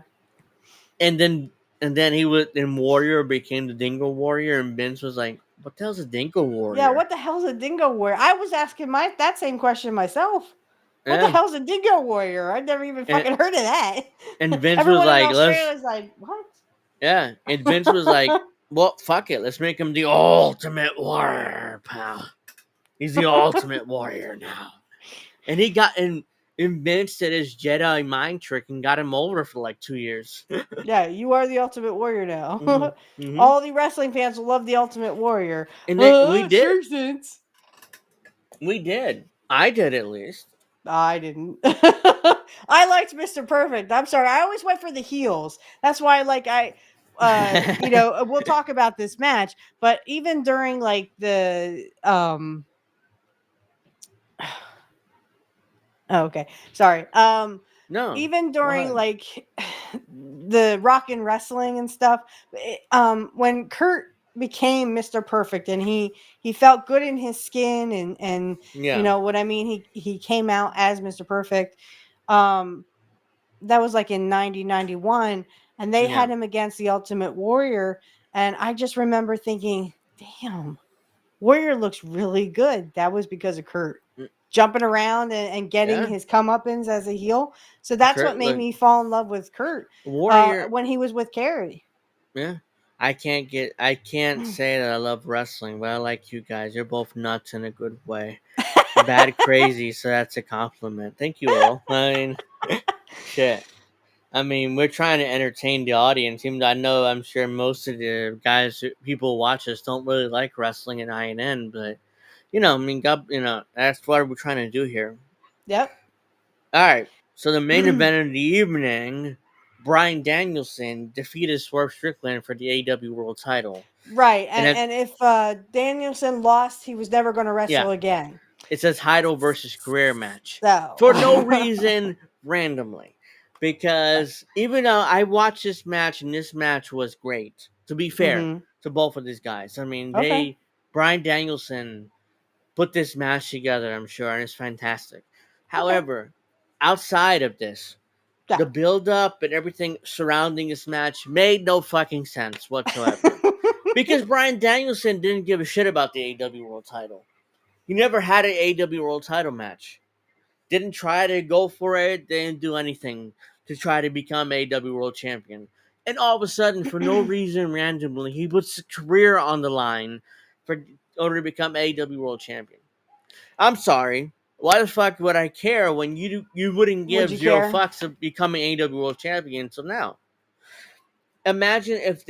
and then he was in Warrior became the Dingo Warrior, and Vince was like, "What the hell's a Dingo Yeah, Warrior?" what the hell's a dingo warrior? I was asking that same question myself. What the Yeah, hell's a dingo warrior? I'd never even and fucking heard of that. and Vince was Everyone in like, Australia "Let's." is like, what? Yeah, and Vince was like, "Well, fuck it, let's make him the Ultimate Warrior, pal. He's the Ultimate Warrior now." And he got and Vince did his Jedi mind trick and got him over for like 2 years. Yeah, you are the ultimate warrior hmm now. hmm All the wrestling fans will love the ultimate warrior. And then we It did, sure since. we did, I did at least. I didn't. I liked Mr. Perfect. I'm sorry. I always went for the heels. That's why we'll talk about this match, but even during like the oh, okay. Sorry. No, Even go during ahead. like the rock and wrestling and stuff, when Kurt became Mr. Perfect and he felt good in his skin and you Yeah, know what I mean, he came out as Mr. Perfect. Um that was like in 1991, and they yeah. had him against the Ultimate Warrior, and I just remember thinking, damn, Warrior looks really good. That was because of Kurt Mm, jumping around and getting yeah. his comeuppance as a heel. So that's what Kurt made look me fall in love with Kurt Warrior. when he was with Carrie. Yeah. I can't say that I love wrestling, but I like you guys. You're both nuts in a good way. Bad crazy, so that's a compliment. Thank you all. I mean, shit. I mean, we're trying to entertain the audience. Even though I'm sure most of the people who watch us don't really like wrestling and INN, but I mean, God, that's what we're trying to do here. Yep. All right. So the main event of the evening, Bryan Danielson defeated Swerve Strickland for the AEW World Title, Right. and And if Danielson lost, he was never going to yeah, wrestle again. it's a title versus career match So for no reason, randomly. Because even though I watched this match and this match was great, to be fair hmm to both of these guys, I mean, Okay. Bryan Danielson put this match together, I'm sure, and it's fantastic. Okay. However, outside of this, Yeah. the build up and everything surrounding this match made no fucking sense whatsoever. Because Bryan Danielson didn't give a shit about the AEW World Title. He never had an AEW World Title match. Didn't try to go for it. Didn't do anything to try to become AEW World Champion. And all of a sudden, for no reason, randomly, he puts his career on the line in order to become AEW World Champion. I'm sorry. Why the fuck would I care when you wouldn't Would give you zero care? fucks of becoming AEW World Champion until now? Imagine if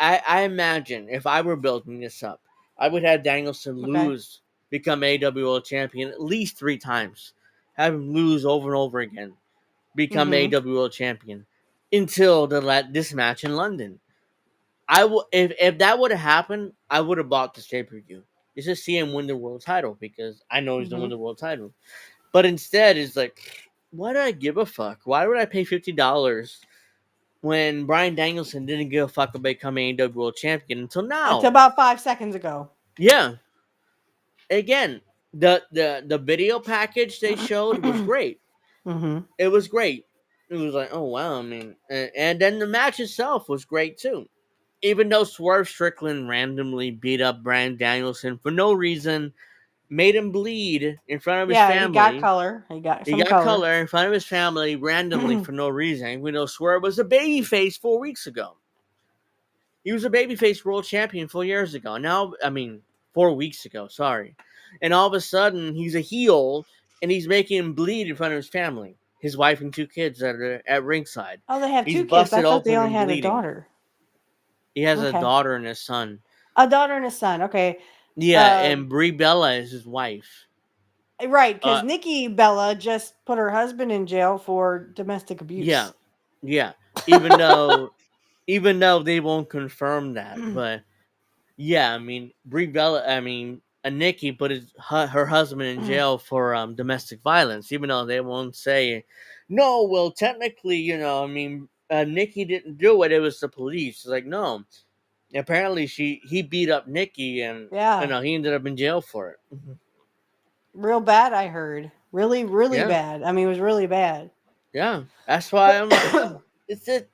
I imagine if I were building this up, I would have Danielson Okay. lose, become AEW World Champion at least 3 times, have him lose over and over again, become Mm-hmm. AEW World Champion until this match in London. If that would have happened, I would have bought this pay per view just to see him win the world title because I know he's gonna Mm-hmm. win the world title. But instead, it's like, why do I give a fuck? Why would I pay $50 when Bryan Danielson didn't give a fuck about becoming AEW World Champion until Until now? about 5 seconds ago. Yeah. Again, the video package they showed was great. Mm-hmm. It was great. It was like, oh wow, I mean, and then the match itself was great too. Even though Swerve Strickland randomly beat up Bryan Danielson for no reason, made him bleed in front of his Yeah, he got family. color. He got He some got color. color in front of his family randomly for no reason. Even though Swerve was a babyface 4 weeks ago. He was a babyface world champion 4 years ago. Now, I mean, 4 weeks ago, sorry. And all of a sudden, he's a heel and he's making him bleed in front of his family. His wife and 2 kids that are at ringside. Oh, they have He's 2 kids. I busted thought they open only and had a bleeding. daughter. He has a Okay. daughter and a son. A daughter and a son. Okay. Yeah, and Brie Bella is his wife. Right, because Nikki Bella just put her husband in jail for domestic abuse. Yeah. Even though they won't confirm that, but yeah, I mean, Brie Bella, Nikki put her husband in jail for domestic violence, even though they won't say, no, well, technically, Nikki didn't do it, it was the police. It's like, no. Apparently, he beat up Nikki, and Yeah. he ended up in jail for it. Real bad, I heard. Really, really Yeah, bad. I mean, it was really bad. yeah. That's why I'm like, it's just,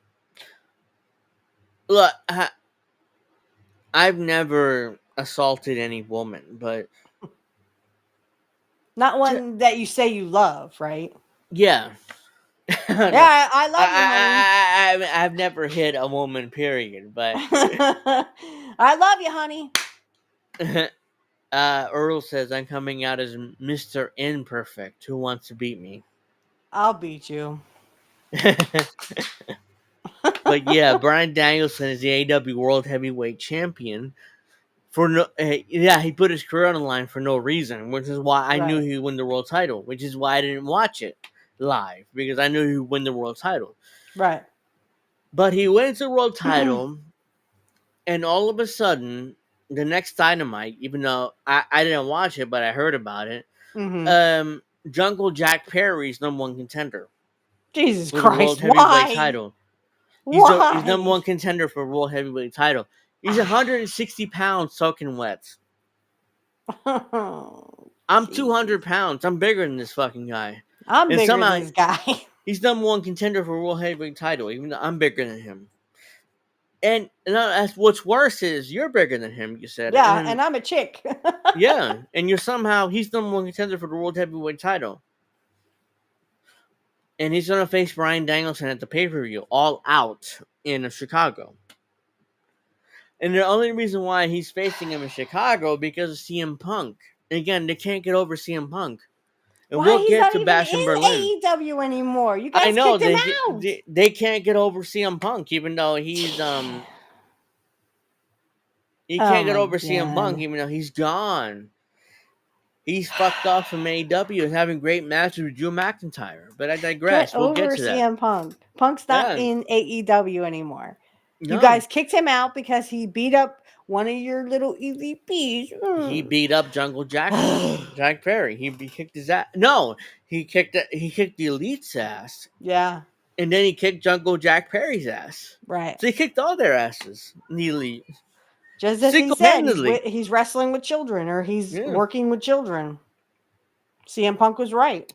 look, I've never assaulted any woman, but Not one that you say you love, right? yeah. No, Yeah, I love you, honey. I've never hit a woman, period. But I love you, honey. Earl says I'm coming out as Mr. Imperfect. Who wants to beat me? I'll beat you. But yeah, Bryan Danielson is the AEW World Heavyweight Champion. He put his career on the line for no reason, which is why I knew Right. he would win the world title. Which is why I didn't watch it live because I knew he would win the world title. Right. But he wins the world title, and all of a sudden, the next Dynamite, even though I didn't watch it, but I heard about it, Mm-hmm. Jungle Jack Perry's #1 contender Jesus for the World Christ. Heavyweight Why? title. He's Why? #1 contender for World Heavyweight title. He's 160 pounds soaking wet. I'm 200 pounds. I'm bigger than this fucking guy. I'm And bigger somehow than this guy. he's #1 contender for World Heavyweight title, even though I'm bigger than him. And that's what's worse is you're bigger than him. You said, Yeah, and I'm a chick. yeah, and he's #1 contender for the World Heavyweight title, and he's gonna face Bryan Danielson at the pay-per-view, All Out in Chicago. And the only reason why he's facing him in Chicago because of CM Punk. And again, they can't get over CM Punk. And Why we'll he's get not to even Bash in Berlin. in AEW anymore? You I guys know kicked him out. they can't get over CM Punk, even though he's he Oh can't get my over CM Punk, God. even though he's gone. He's fucked off from AEW and having great matches with Drew McIntyre. But I digress. Get We'll over get to that. CM Punk. Punk's not Yeah. in AEW anymore. You No. guys kicked him out because he beat up one of your little EVPs. He beat up Jungle Jack Perry. He kicked his ass. No, he kicked the Elite's ass. Yeah. And then he kicked Jungle Jack Perry's ass. Right. So he kicked all their asses in the Elite. Just as he said, Single-handedly. he's wrestling with children, or he's Yeah. working with children. CM Punk was right.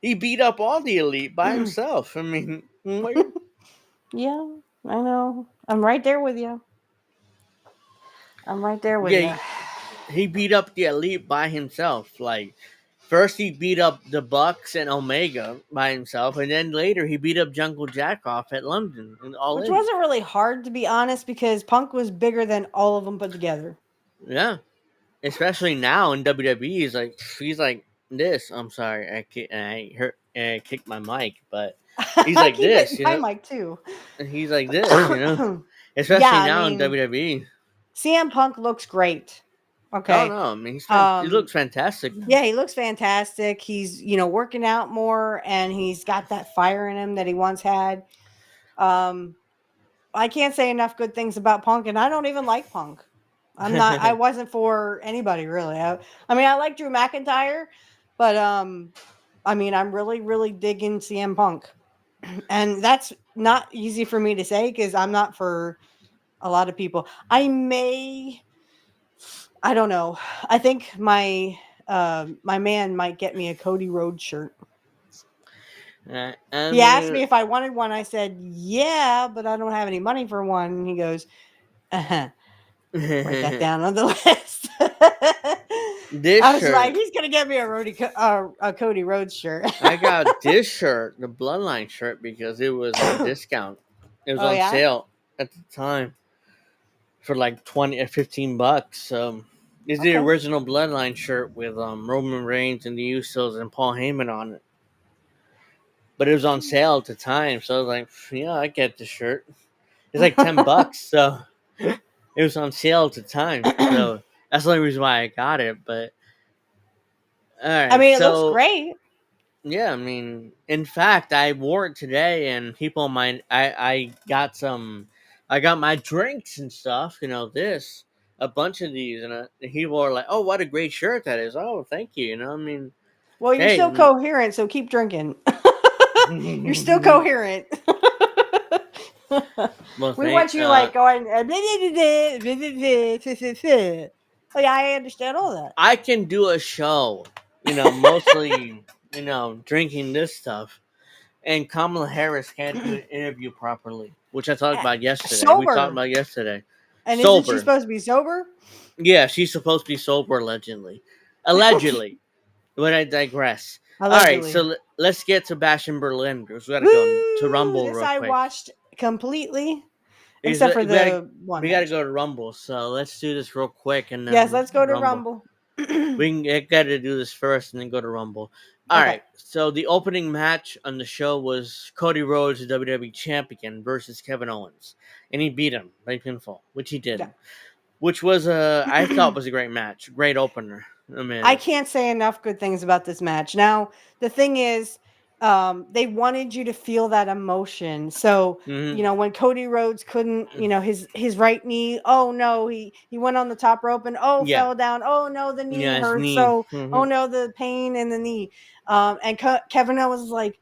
He beat up all the Elite by himself. I mean, Yeah, I know. I'm right there with you. I'm right there with you. He beat up the Elite by himself. Like, First, he beat up the Bucks and Omega by himself, and then later he beat up Jungle Jack off at London and All Which In. wasn't really hard, to be honest, because Punk was bigger than all of them put together. Yeah, especially now in WWE, he's like this. I'm sorry, I kicked my mic, but he's I like keep this, hitting you my know. mic too. He's like this, you know. Yeah, Especially I now in mean, WWE. CM Punk looks great. Oh Okay. no, I mean he Um, looks fantastic now. yeah, he looks fantastic. He's, working out more, and he's got that fire in him that he once had. Um, I can't say enough good things about Punk, and I don't even like Punk. I wasn't for anybody really. I mean, I like Drew McIntyre, but I mean, I'm really, really digging CM Punk. And that's not easy for me to say because I'm not for a lot of people. I don't know. I think my man might get me a Cody Rhodes shirt. I He asked mean, me if I wanted one. I said, yeah, but I don't have any money for one. And he goes, uh-huh. Write that down on the list. this I was like, shirt. he's gonna get me a Cody Rhodes shirt. I got this shirt, the Bloodline shirt, because it was on discount. It was Oh on yeah, sale at the time for like 20 or 15 bucks. So it's the okay. original Bloodline shirt with Roman Reigns and the Usos and Paul Heyman on it. But it was on sale at the time, so I was like, yeah, I get the shirt. It's like 10 bucks, so it was on sale at the time. So that's the only reason why I got it. But all I right, mean, it looks so great. yeah, I mean, in fact, I wore it today, and people might. I got my drinks and stuff. A bunch of these, and people are like, "Oh, what a great shirt that is!" Oh, thank you. I mean, Well, you're hey, still coherent, so keep drinking. You're still well, coherent. We thank. want you like going. Oh yeah, I understand all that. I can do a show, mostly, drinking this stuff, and Kamala Harris can't do an interview properly, which I talked about yesterday. We talked Sober. about yesterday. And isn't she Sober. supposed to be sober? Yeah, she's supposed to be sober allegedly. Allegedly. But I digress. All right, so Allegedly. let's get to Bash in Berlin because we got to go to Woo! Rumble This real I quick. watched completely, Because except for the one we got to match. go to Rumble, so let's do this real quick and Yes, then let's go to Rumble. Rumble. We got to do this first and then go to Rumble. All Okay. right, so the opening match on the show was Cody Rhodes, the WWE Champion, versus Kevin Owens, and he beat him by pinfall, which he did. Yeah. Which was I thought was a great match, great opener. I mean, I can't say enough good things about this match. Now, the thing is, they wanted you to feel that emotion. So, when Cody Rhodes couldn't, his right knee, oh no, he went on the top rope and yeah, fell down. Oh no, the knee his hurts. knee. So, oh no, the pain in the knee. And Kevin Owens was like,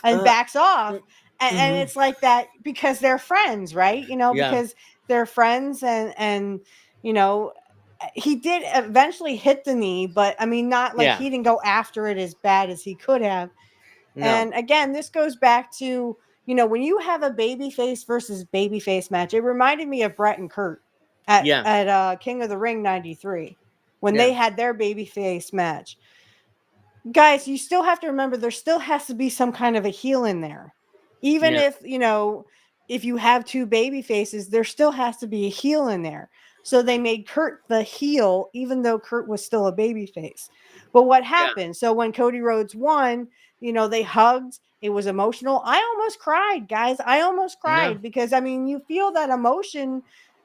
and backs off. And it's like that because they're friends, right? Yeah, Because they're friends and he did eventually hit the knee, but I mean, not like yeah, he didn't go after it as bad as he could have. no, And again, this goes back to, when you have a babyface versus babyface match, it reminded me of Brett and Kurt yeah, at King of the Ring 93 when yeah, they had their babyface match. Guys, you still have to remember there still has to be some kind of a heel in there. Even yeah, if you have two baby faces, there still has to be a heel in there. So they made Kurt the heel, even though Kurt was still a baby face. But what yeah, happened? So when Cody Rhodes won, they hugged. It was emotional. I almost cried, guys. I almost no, cried because I mean, you feel that emotion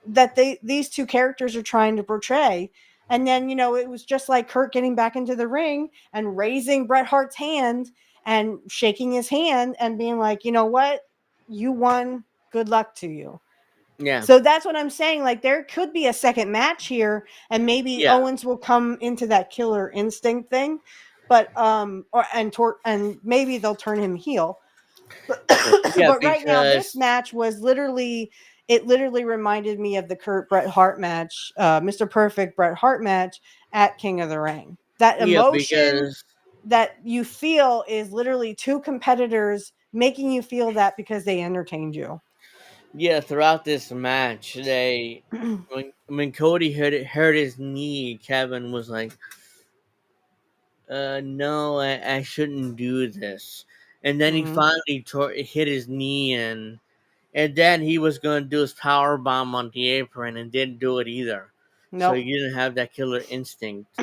that these two characters are trying to portray. And then, it was just like Kurt getting back into the ring and raising Bret Hart's hand and shaking his hand and being like, you know what? You won. Good luck to you. yeah, So that's what I'm saying. Like there could be a second match here, and maybe yeah, Owens will come into that killer instinct thing, but and maybe they'll turn him heel. But, yeah, but right now, this because match was literally reminded me of the Kurt Bret Hart match, Mr. Perfect Bret Hart match at King of the Ring. That yeah, emotion because that you feel is literally two competitors making you feel that because they entertained you. throughout this match, when Cody hurt his knee, Kevin was like, no, I shouldn't do this. And then he Mhm. finally hit his knee, and then he was going to do his power bomb on the apron and didn't do it either. So Nope. he didn't have that killer instinct.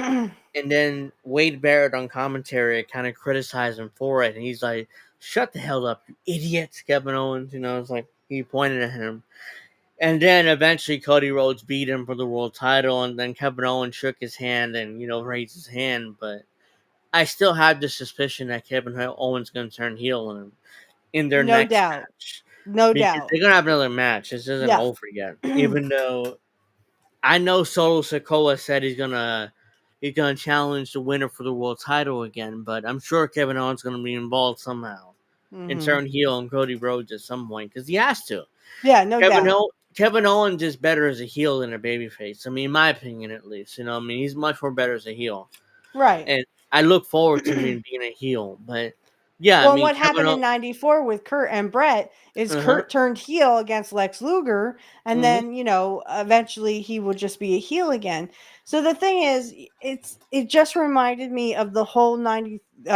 And then Wade Barrett on commentary kind of criticized him for it, and he's like, "Shut the hell up, you idiot, Kevin Owens." It's like he pointed at him. And then eventually Cody Rhodes beat him for the world title, and then Kevin Owens shook his hand and raised his hand. But I still have the suspicion that Kevin Owens going to turn heel on him in their No next doubt. match, No because doubt. they're gonna have another match. This isn't Yeah. over yet. Even though I know Solo Sikoa said he's gonna challenge the winner for the world title again, but I'm sure Kevin Owens gonna be involved somehow and Mhm. turn heel on Cody Rhodes at some point because he has to. Yeah, no doubt. Kevin Owens is better as a heel than a babyface. I mean, in my opinion, at least. I mean, he's much more better as a heel, Right. and I look forward to him being a heel. But yeah, I Well, mean, what happened in '94 with Kurt and Brett is uh-huh, Kurt turned heel against Lex Luger, and hmm then eventually he would just be a heel again. So the thing is, it just reminded me of the whole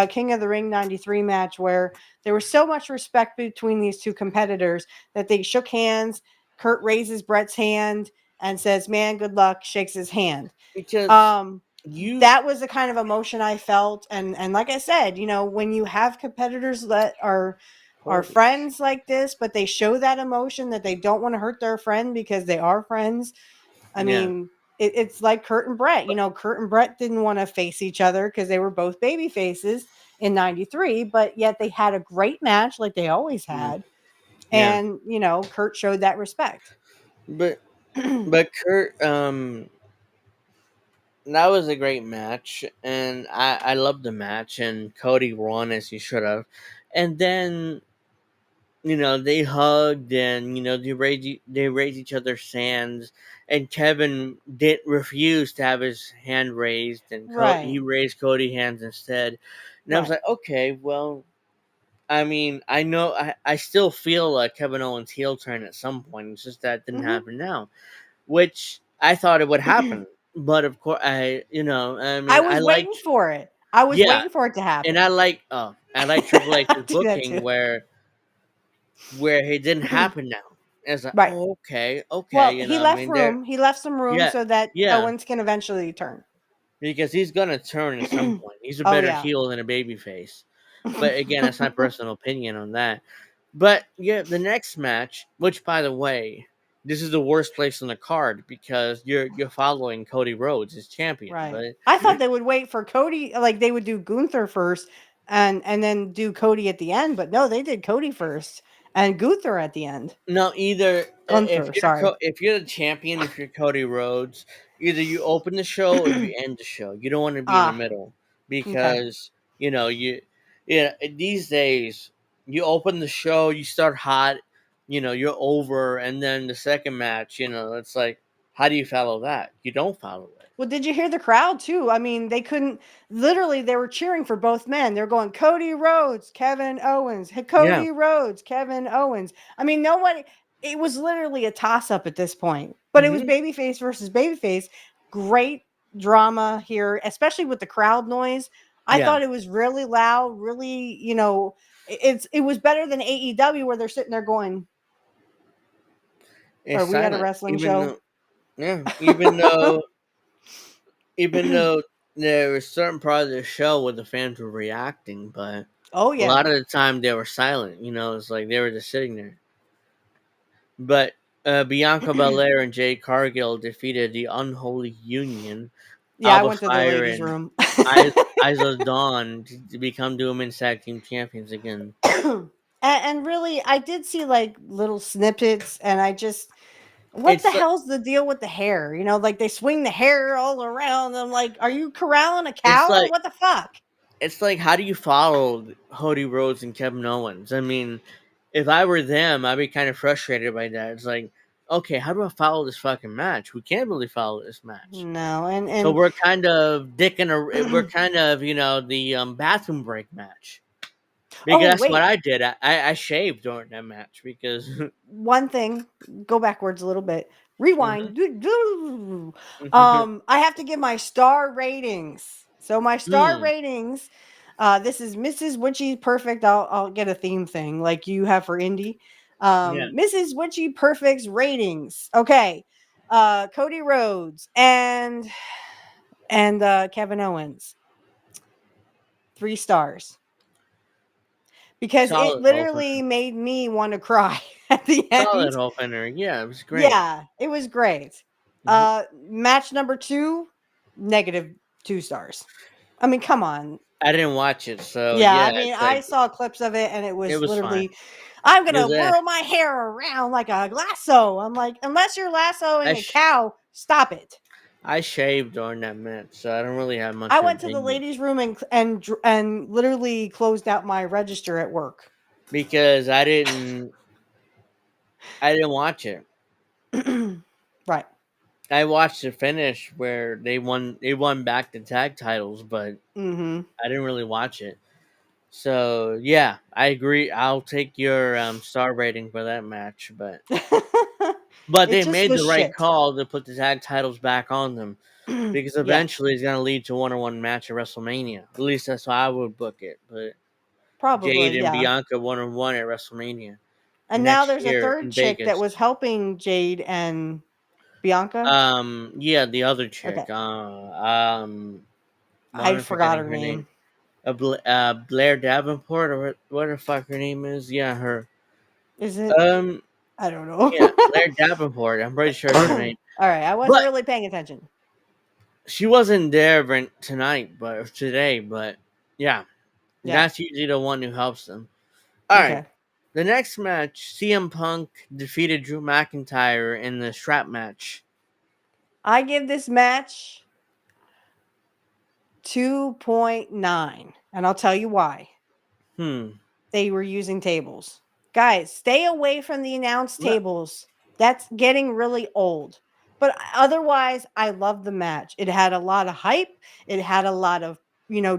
King of the Ring '93 match where there was so much respect between these two competitors that they shook hands. Kurt raises Brett's hand and says, "Man, good luck." Shakes his hand. because Um, you, that was the kind of emotion I felt, and like I said, when you have competitors that are holy, friends like this, but they show that emotion that they don't want to hurt their friend because they are friends. I yeah, mean, it's like Kurt and Brett. Kurt and Brett didn't want to face each other because they were both baby faces in '93, but yet they had a great match like they always mhm, had, yeah, and Kurt showed that respect. but Kurt, that was a great match, and I loved the match, and Cody won as he should have, and then they hugged, and they raised each other's hands, and Kevin did refuse to have his hand raised, and he Right, raised Cody's hands instead, and I was right. like, okay, well, I mean, I know I still feel like Kevin Owens heel turn at some point. It's just that didn't Hmm. happen now, which I thought it would happen. But of course, I I mean, I was like, waiting for it. I was yeah, waiting for it to and happen. I like Triple I H's do that too. booking where it didn't happen now. And it's like, Right. oh, okay, Well, he I left mean, there, room. He left some room yeah, so that yeah, Owens can eventually turn. because he's gonna turn at some point. He's a Oh better yeah. heel than a babyface. But again, that's my personal opinion on that. But yeah, the next match, which by the way, this is the worst place on the card because you're following Cody Rhodes as champion. Right. But I thought they would wait for Cody, like they would do Gunther first and then do Cody at the end, but no, they did Cody first and Gunther at the end. no, either Gunther, sorry. if you're the champion, if you're Cody Rhodes, either you open the show or you end the show. You don't want to be in the Ah, middle okay. because you these days you open the show, you start hot, you're over, and then the second match, it's like, how do you follow that? You don't follow it. Well, did you hear the crowd too? I mean, they couldn't literally they were cheering for both men. They're going Cody Rhodes, Kevin Owens, Yeah. Cody Rhodes, Kevin Owens. I mean, nobody it was literally a toss up at this point. But it was hmm babyface versus babyface. Great drama here, especially with the crowd noise. I Yeah. thought it was really loud, really, it was better than AEW where they're sitting there going, It's "Are we at a silent. wrestling show?" Even though there was certain part of the show where the fans were reacting, but Oh a lot yeah. of the time they were silent. It's like they were just sitting there. But Bianca Belair and Jade Cargill defeated the Unholy Union, Yeah, I Alba went to the Fire ladies' and room. Isla Dawn to become the women's tag team champions again. And really, I did see like little snippets, and I just, what the It's like hell's the deal with the hair? Like they swing the hair all around. I'm like, are you corralling a it's cow or like what the fuck? how do you follow Cody Rhodes and Kevin Owens? I mean, if I were them, I'd be kind of frustrated by that. It's like, okay, how do I follow this fucking match? We can't really follow this match. No, and So and we're kind of we're kind of the bathroom break match, because oh that's what wait, I did. I shaved during that match because one thing, go backwards a little bit, rewind. Mhm. I have to give my star ratings. So my star Hmm. ratings, this is Mrs.Witchy Perfect. I'll get a theme thing like you have for Indy. Yeah. Mrs.Witchy Perfect's ratings. Okay. Cody Rhodes and Kevin Owens. 3 stars. Because it Solid literally opener. made me want to cry at the Solid end. opener. Yeah, it was great. Yeah, it was great. Mhm. Match number 2, -2 stars. I mean, come on. I didn't watch it, so Yeah, yeah, I mean, it's I like saw clips of it and it it was was fine. literally, I'm It gonna was whirl my hair around like a lasso. I'm like, unless you're lassoing a cow, stop it. I shaved during that match, so I don't really have much I of an went to the opinion ladies' room and literally closed out my register at work. because I didn't watch it. Right. I watched the finish where they won back the tag titles, but Mm-hmm. I didn't really watch it. So yeah, I agree. I'll take your star rating for that match, but It they just made was the right shit. call to put the tag titles back on them because Yes, eventually it's gonna lead to one-on-one match at WrestleMania. At least that's how I would book it. But Jade probably, and yeah. Bianca one-on-one at WrestleMania And now next there's a year third in chick that Vegas. was helping Jade and Bianca. Yeah, the other Okay, chick. Now I I'm forgot forgetting her her name. name. Blair Davenport or what the fuck her name is? Yeah, her. Is it? Um, I don't know. yeah, Blair Davenport. I'm pretty sure it's her name. All right, I wasn't But really paying attention. she wasn't there tonight, but today. But yeah, Yeah. that's usually the one who helps them. All right. Okay. The next match, CM Punk defeated Drew McIntyre in the strap match. I give this match 2.9, and I'll tell you why. Hmm. They were using tables. Guys, stay away from the announce Well, tables. That's getting really old. But otherwise, I love the match. It had a lot of hype. It had a lot of,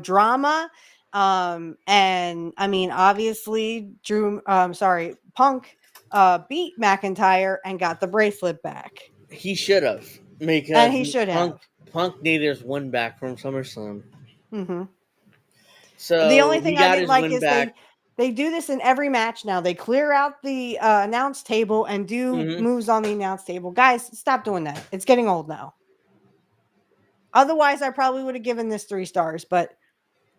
drama. And I mean, obviously, Punk beat McIntyre and got the bracelet back. he should have And because he should Punk have. Punk needed his win back from SummerSlam. Hmm. The only So he thing I got didn't his like win is back. they do this in every match now. They clear out the announce table and do Hmm. moves on the announce table. Guys, stop doing that. It's getting old now. Otherwise, I probably would have given this 3 stars, but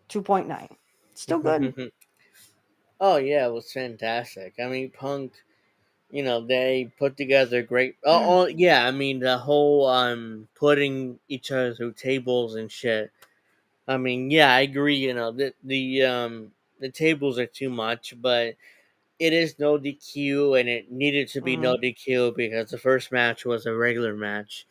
2.9. Still good. Oh yeah, it was fantastic. I mean, Punk. They put together great. Oh yeah, I mean the whole putting each other through tables and shit. I mean, yeah, I agree. The tables are too much, but it is no DQ, and it needed to be no Mhm. DQ because the first match was a regular match.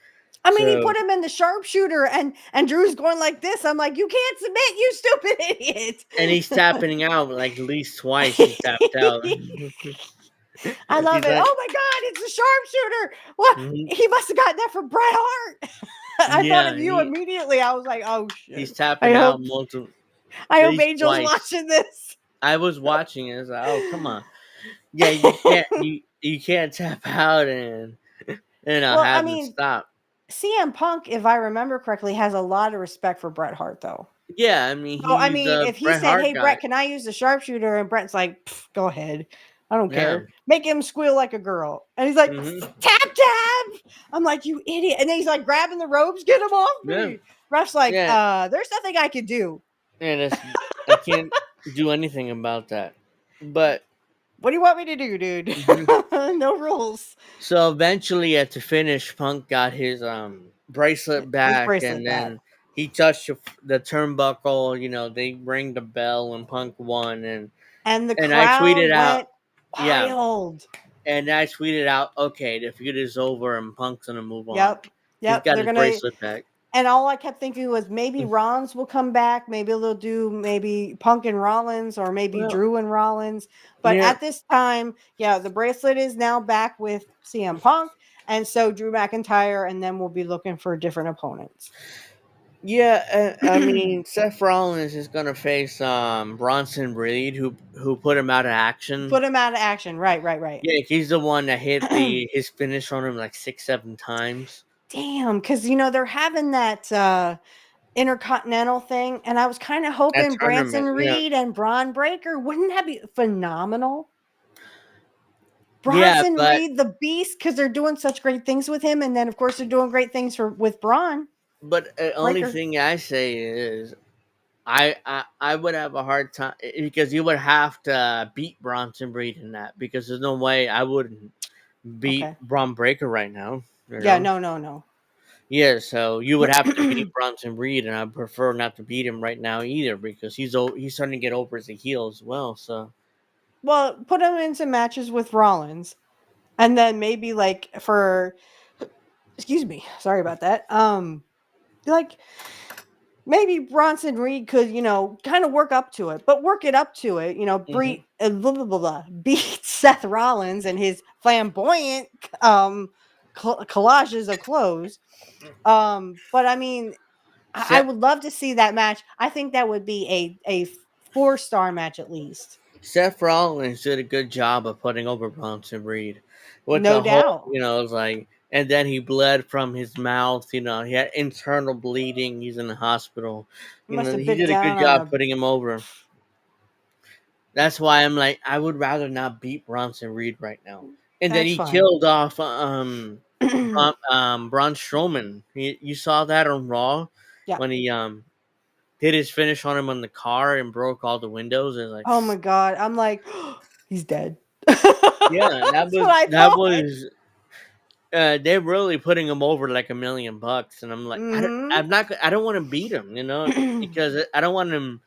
I mean, he So, put him in the sharpshooter, and Drew's going like this. I'm like, you can't submit, you stupid idiot. and he's tapping out like at least twice. He tapped out. I love He's it. like, Oh my God, it's a sharpshooter. What? mhm. He must have gotten that from Bret Hart. I thought Yeah, of you immediately. I was like, oh he's shit. I tapping out hope multiple, I at hope least Angel's twice. watching this. I was watching it. I was like, oh come on. Yeah, you can't tap out and Well, I have them mean, stop. CM Punk, if I remember correctly, has a lot of respect for Bret Hart, though. Yeah, I mean So, I he's mean, a if he Bret said, Hart "Hey, guy. Bret, can I use the sharpshooter?" and Bret's like, "Go ahead, I don't Yeah. care. Make him squeal like a girl," and he's like, Hmm. "Tap tap." I'm like, "You idiot!" And then he's like grabbing the ropes, "Get him off Yeah. me!" Ref's like, Yeah. "There's nothing I can do." And I can't do anything about that. But What do you want me to do, dude? mhm. No rules. So eventually at the finish, Punk got his bracelet His back, and bracelet back. then he touched the turnbuckle. They rang the bell, and Punk won. And And the and I crowd tweeted out, went yeah, wild. and I tweeted out, okay, the feud is over, and Punk's gonna move on. Yep. He's Yep. got They're his gonna. bracelet back. And all I kept thinking was maybe Rollins will come back. Maybe they'll do maybe Punk and Rollins or maybe Well, Drew and Rollins. But yeah, at this time, yeah, the bracelet is now back with CM Punk. And so Drew McIntyre, and then we'll be looking for different opponents. yeah. I mean, Seth Rollins is gonna face Bronson Reed, who put him out of action. Put him out of action. Right, right, right. Yeah, he's the one that hit his finish on him like 6, 7 times. Damn, because they're having that Intercontinental thing, and I was kind of That hoping Branson tournament, yeah. Reed and Braun Breaker. Wouldn't that be phenomenal? Yeah, Bronson but Reed, the beast, because they're doing such great things with him, and then of course they're doing great things with Braun the only Breaker. thing I say is I would have a hard time because you would have to beat Bronson Reed in that because there's no way I wouldn't beat Okay. Braun Breaker right now. You Yeah, know? no. Yeah, so you would have to beat Bronson Reed, and I prefer not to beat him right now either because he's starting to get over as a heel as well. So Well, put him in some matches with Rollins, and then maybe like for, excuse me, sorry about that. Like maybe Bronson Reed could, kind of work up to it, but work it up to it, hmm beat Seth Rollins and his flamboyant collages of clothes. But I mean, I Seth would love to see that match. I think that would be a 4-star match at least, Seth Rollins did a good job of putting over Bronson Reed with no the whole, doubt. it's like, and then he bled from his mouth. He had internal bleeding. He's in the hospital. Must have He bit did a good down job on putting him over. That's why I'm like, I would rather not beat Bronson Reed right now. And then That's he fine. killed off Braun Strowman. You saw that on Raw Yeah. when he did his finish on him on the car and broke all the windows. And like, Oh my god. I'm like, he's dead. yeah, that That's what was I that thought. was. They're really putting him over like $1 million, and I'm like, Mm-hmm. I don't want to beat him, because I don't want him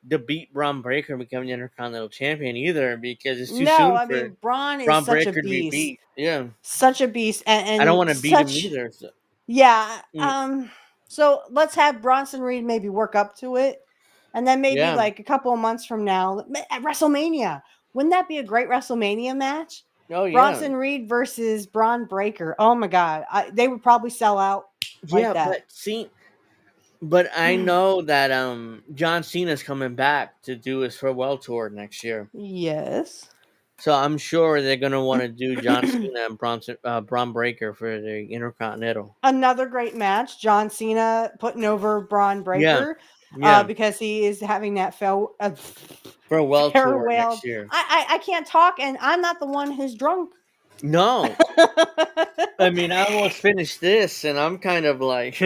to beat Braun Breaker and become the Intercontinental Champion either, because it's too No, soon I for mean Braun is Braun such a Breaker to be beast. beat. Yeah, Such a beast I don't and want to beat him such either. So, yeah. mm, So let's have Bronson Reed maybe work up to it. And then maybe yeah. like a couple of months from now at WrestleMania. Wouldn't that be a great WrestleMania match? Oh yeah, Bronson Reed versus Braun Breaker. Oh my god. They would probably sell out like yeah. that. But I know that John Cena's coming back to do his farewell tour next year. Yes. So I'm sure they're gonna want to do John Cena and Braun Breaker for the Intercontinental. Another great match. John Cena putting over Braun Yeah, Breaker yeah. because he is having that Farewell tour next farewell. year. I can't talk, and I'm not the one who's drunk. No, I mean I almost finished this, and I'm kind of like,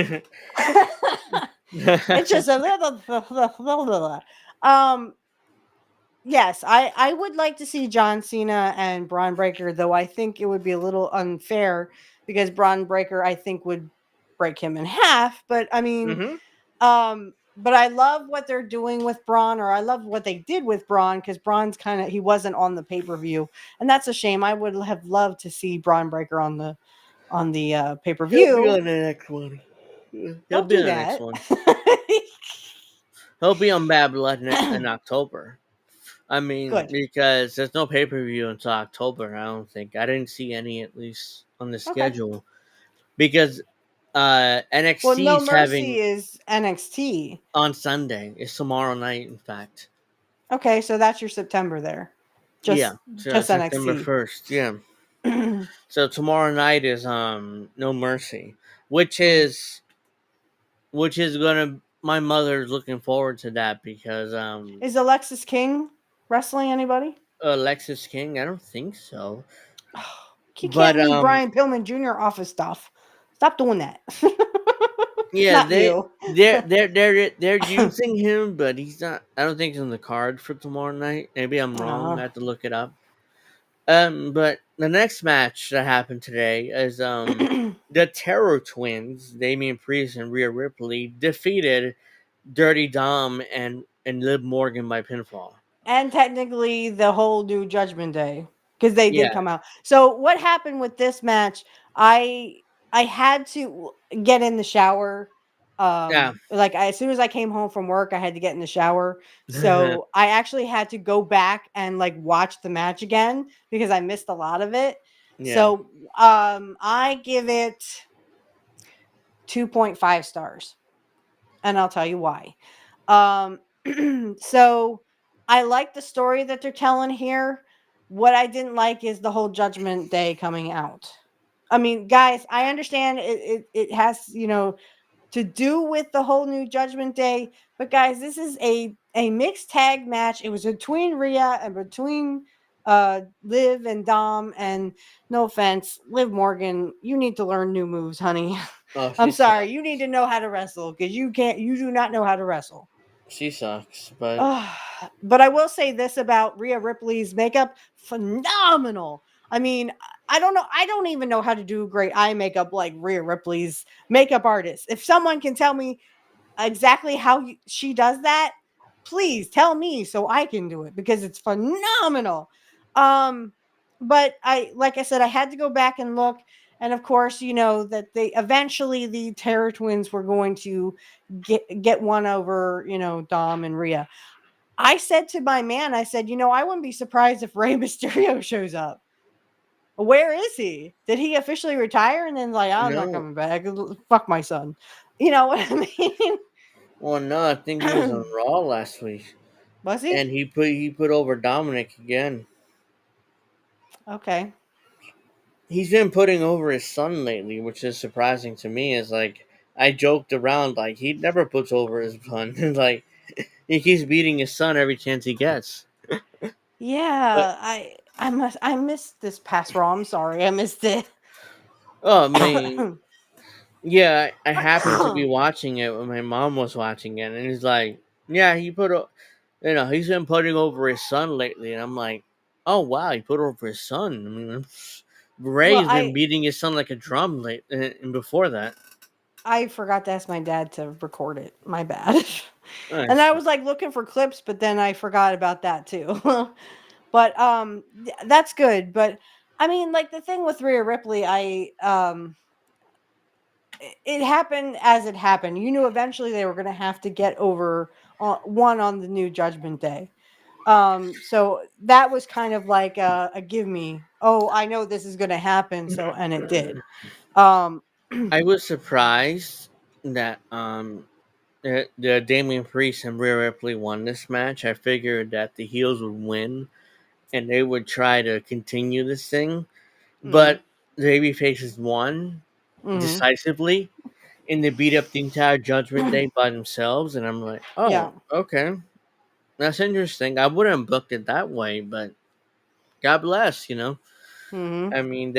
It's just a little. um. Yes, I would like to see John Cena and Braun Breaker, though I think it would be a little unfair because Braun Breaker I think would break him in half. But I mean, hmm but I love what they're doing with Braun, or I love what they did with Braun because Braun's he wasn't on the pay per view, and that's a shame. I would have loved to see Braun Breaker on the pay per he'll be view. on the next one. He'll Don't be do on the next that. one. He'll be on Bad Blood in October. I mean, Good. because there's no pay per view until October. I don't think I didn't see any at least on the Okay. schedule because Well, No NXT's Mercy having is NXT. on Sunday. It's tomorrow night, in fact. Okay, so that's your September there. Yeah, Just so just September NXT. 1st. Yeah. So tomorrow night is No Mercy, which Mm. is gonna my mother's looking forward to that because Is Alexis King wrestling anybody? Alexis King, I don't think so. He But can't leave Brian Pillman Jr. off his stuff. Stop doing that. yeah, Not you. they're using him, but he's not. I don't think he's on the card for tomorrow night. Maybe I'm wrong. Uh, I have to look it up. But the next match that happened today is the Terror Twins, Damian Priest and Rhea Ripley, defeated Dirty Dom and Liv Morgan by pinfall. and technically the whole new Judgment Day because they did Yeah, come out. So what happened with this match? I I had to get in the shower. yeah. Like as soon as I came home from work, I had to get in the shower. So I actually had to go back and like watch the match again because I missed a lot of it. Yeah. So I give it 2.5 stars, and I'll tell you why. Um, so I like the story that they're telling here. What I didn't like is the whole Judgment Day coming out. I mean, guys, I understand it has, to do with the whole new Judgment Day. But guys, this is a mixed tag match. It was between Rhea and between Liv and Dom. And no offense, Liv Morgan, you need to learn new moves, honey. Oh, I'm sorry, you need to know how to wrestle because you do not know how to wrestle. she sucks, but But I will say this about Rhea Ripley's makeup, phenomenal. I mean, I don't know. I don't even know how to do great eye makeup like Rhea Ripley's makeup artist. If someone can tell me exactly how she does that, please tell me so I can do it because it's phenomenal. But like I said, I had to go back and look. And of course, you know that they eventually the Terror Twins were going to get one over, you know, Dom and Rhea. I said to my man, I said, you know, I wouldn't be surprised if Rey Mysterio shows up. Where is he? Did he officially retire and then like I'm not no. coming back? Fuck my son. You know what I mean? Well, no, I think he was on Raw last week, Was he? and he put over Dominic again. Okay. He's been putting over his son lately, which is surprising to me. Is like I joked around like he never puts over his son. Like he keeps beating his son every chance he gets. But Yeah, I missed this past Raw. I'm sorry, I missed it. oh, I mean, yeah, I happened to be watching it when my mom was watching it, and he's like, "Yeah, he's been putting over his son lately," and I'm like, "Oh wow, he put over his son." I mean, Well, Ray's been beating his son like a drum late, and before that, I forgot to ask my dad to record it. My bad. And nice. I was like looking for clips, but then I forgot about that too. But that's good. But I mean, like the thing with Rhea Ripley, it happened as it happened. You knew eventually they were going to have to get over one on the new Judgment Day. So that was kind of like a give me. Oh, I know this is going to happen. So and it did. Um, I was surprised that the Damian Priest and Rhea Ripley won this match. I figured that the heels would win and they would try to continue this thing, mm, but the baby faces won mm, decisively, and they beat up the entire Judgment Day by themselves. And I'm like, yeah. oh, okay, that's interesting. I wouldn't have booked it that way, but God bless, you know. Mm-hmm. I mean,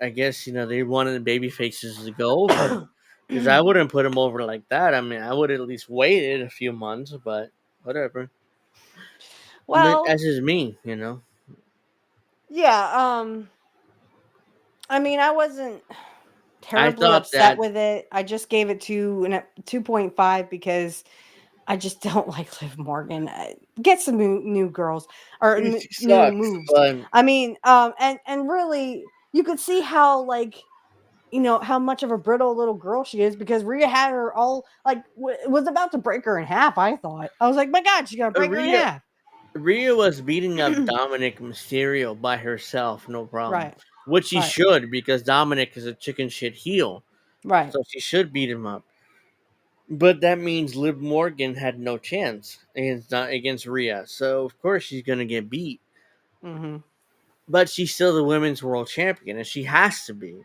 I guess, they wanted the baby faces to go over because I wouldn't put them over like that. I mean, I would at least waited a few months, but whatever. But Well, that's just me. yeah. I mean, I wasn't I terribly thought upset that with it. I just gave it 2.5 because I just don't like Liv Morgan. Get some new girls or she new sucks, moves. but I mean, and really, you could see how like how much of a brittle little girl she is because Rhea had her all like was about to break her in half. I thought I was like, my God, she's gonna break her in Rhea half. Rhea was beating up Dominic Mysterio by herself, no problem. Right, Which she right, should because Dominic is a chicken shit heel, right. so she should beat him up. But that means Liv Morgan had no chance against Rhea, so of course she's gonna get beat. Mm-hmm. But she's still the women's world champion, and she has to be.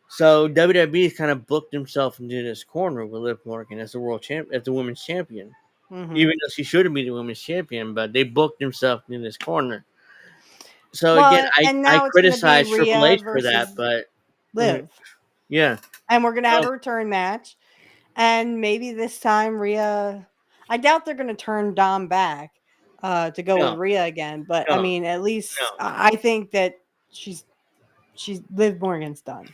So WWE kind of booked himself into this corner with Liv Morgan as the as the women's champion, Mm-hmm. even though she shouldn't be the women's champion. But they booked himself into this corner. So again, Well, I and I now it's gonna be criticize Triple Rhea H for that, versus but Liv. yeah, And we're gonna have no, a return match. And maybe this time Rhea, I doubt they're gonna turn Dom back to go with no, Rhea again. But I no, mean, at least no, I think that she's Liv Morgan's done.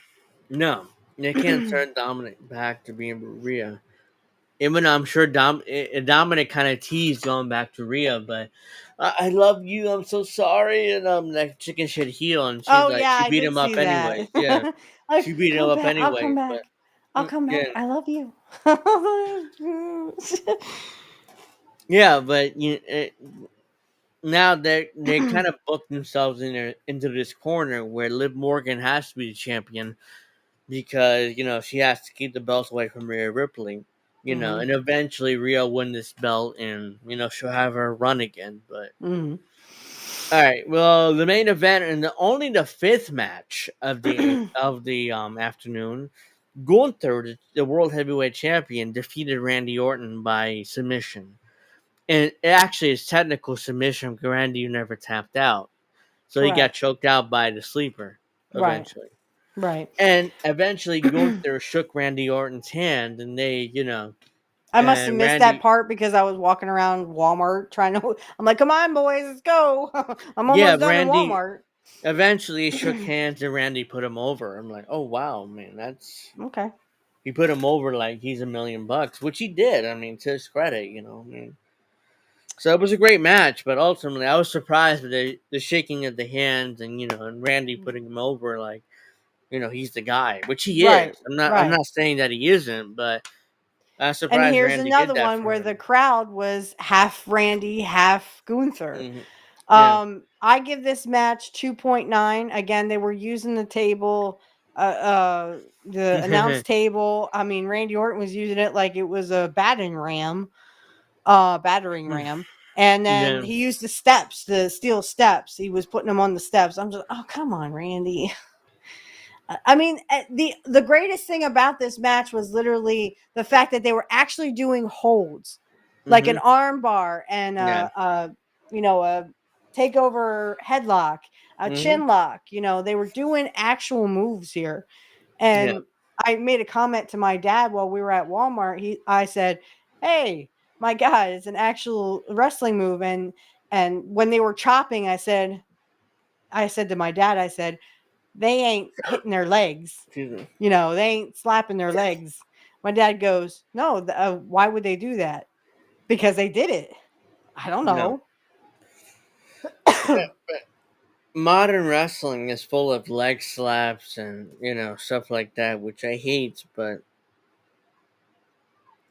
no. They can't turn Dominic back to being Rhea. Even though I'm sure Dominic kind of teased going back to Rhea, but I love you. I'm so sorry, and that chicken shit heel, and Oh yeah, she I beat did him see up that. anyways. Yeah, she Like, beat him come up back, I'll come anyways. But back. I'll come yeah, back. I love you. yeah, but now they kind of booked themselves into this corner where Liv Morgan has to be the champion because she has to keep the belt away from Rhea Ripley. hmm And eventually Rhea win this belt, and she'll have her run again. But hmm all right, well, the main event and only the fifth match of the afternoon Gunther, the world heavyweight champion, defeated Randy Orton by submission. And it actually is technical submission because Randy never tapped out. So he got Correct. choked out by the sleeper Right. eventually. Right. And eventually Gunther shook Randy Orton's hand and I must have and missed that Randy, part because I was walking around Walmart trying to. I'm like, come on, boys, let's go. I'm yeah, almost done in Randy Walmart. eventually shook hands and Randy put him over. I'm like, oh wow, man, Okay. he put him over like he's $1,000,000, which he did. I mean, to his credit, I mean, so it was a great match, but ultimately I was surprised with the shaking of the hands and Randy putting him over like he's the guy, which he is. Right. I'm Right. not saying that he isn't, but I'm And surprised here's Randy did another that one for where the him. crowd was half Randy, half Gunther. Hmm. Yeah. I give this match 2.9. Again, they were using the table, the announce table. I mean, Randy Orton was using it like it was a battering ram. And then Yeah. he used the steps, the steel steps. He was putting them on the steps. I'm just, oh, come on, Randy. I mean, the greatest thing about this match was literally the fact that they were actually doing holds, like Hmm. an arm bar and Yeah. a takeover headlock, a Hmm. chin lock. They were doing actual moves here. Yeah. And I made a comment to my dad while we were at Walmart. I said, "Hey, my God, it's an actual wrestling move." And when they were chopping, I said to my dad, I said, they ain't hitting their legs. Excuse me. They ain't slapping their legs. My dad goes, no, why would they do that? Because they did it. I don't No. know. Modern wrestling is full of leg slaps and stuff like that, which I hate. But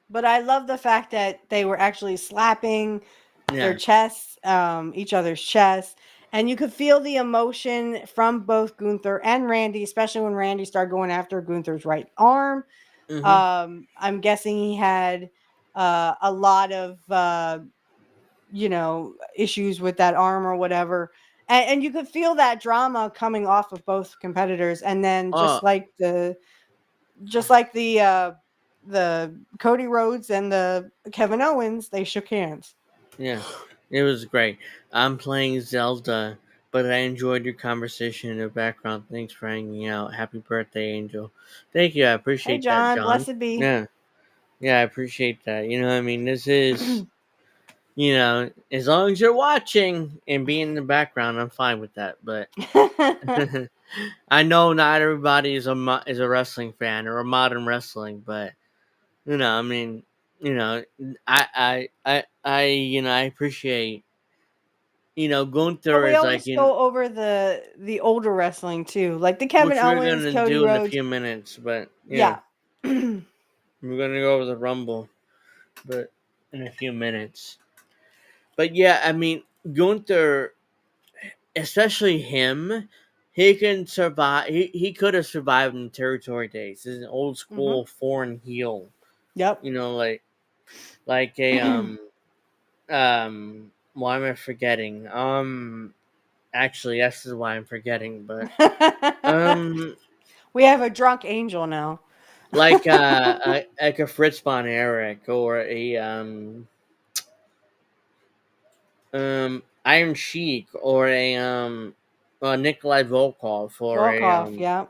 But I love the fact that they were actually slapping their yeah. chests, each other's chests. And you could feel the emotion from both Gunther and Randy, especially when Randy started going after Gunther's right arm. Hmm. I'm guessing he had a lot of issues with that arm or whatever. And you could feel that drama coming off of both competitors. And then Oh the Cody Rhodes and the Kevin Owens, they shook hands. yeah, it was great. I'm playing Zelda, but I enjoyed your conversation in the background. Thanks for hanging out. Happy birthday, Angel. Thank you. I Hey, appreciate that, John, John. blessed be. Yeah. Yeah, I appreciate that. I mean, this is, as long as you're watching and being in the background, I'm fine with that. But I know not everybody is a wrestling fan or a modern wrestling, but I mean, you know, I appreciate. But Gunther we is like always go over the older wrestling too, like the Kevin which we're Owens, gonna Cody do in a Rhodes. few minutes, but yeah, Yeah. we're gonna go over the Rumble, but in a few minutes. But yeah, I mean, Gunther, especially him, he can survive. He could have survived in territory days. He's an old Hmm. school foreign heel. Yep. Like a why am I forgetting? Actually, this is why I'm forgetting. But um, We have a drunk angel now. like a Fritz Von Erich or a Iron Sheik or a Nikolai Volkov or a Volkov, yeah.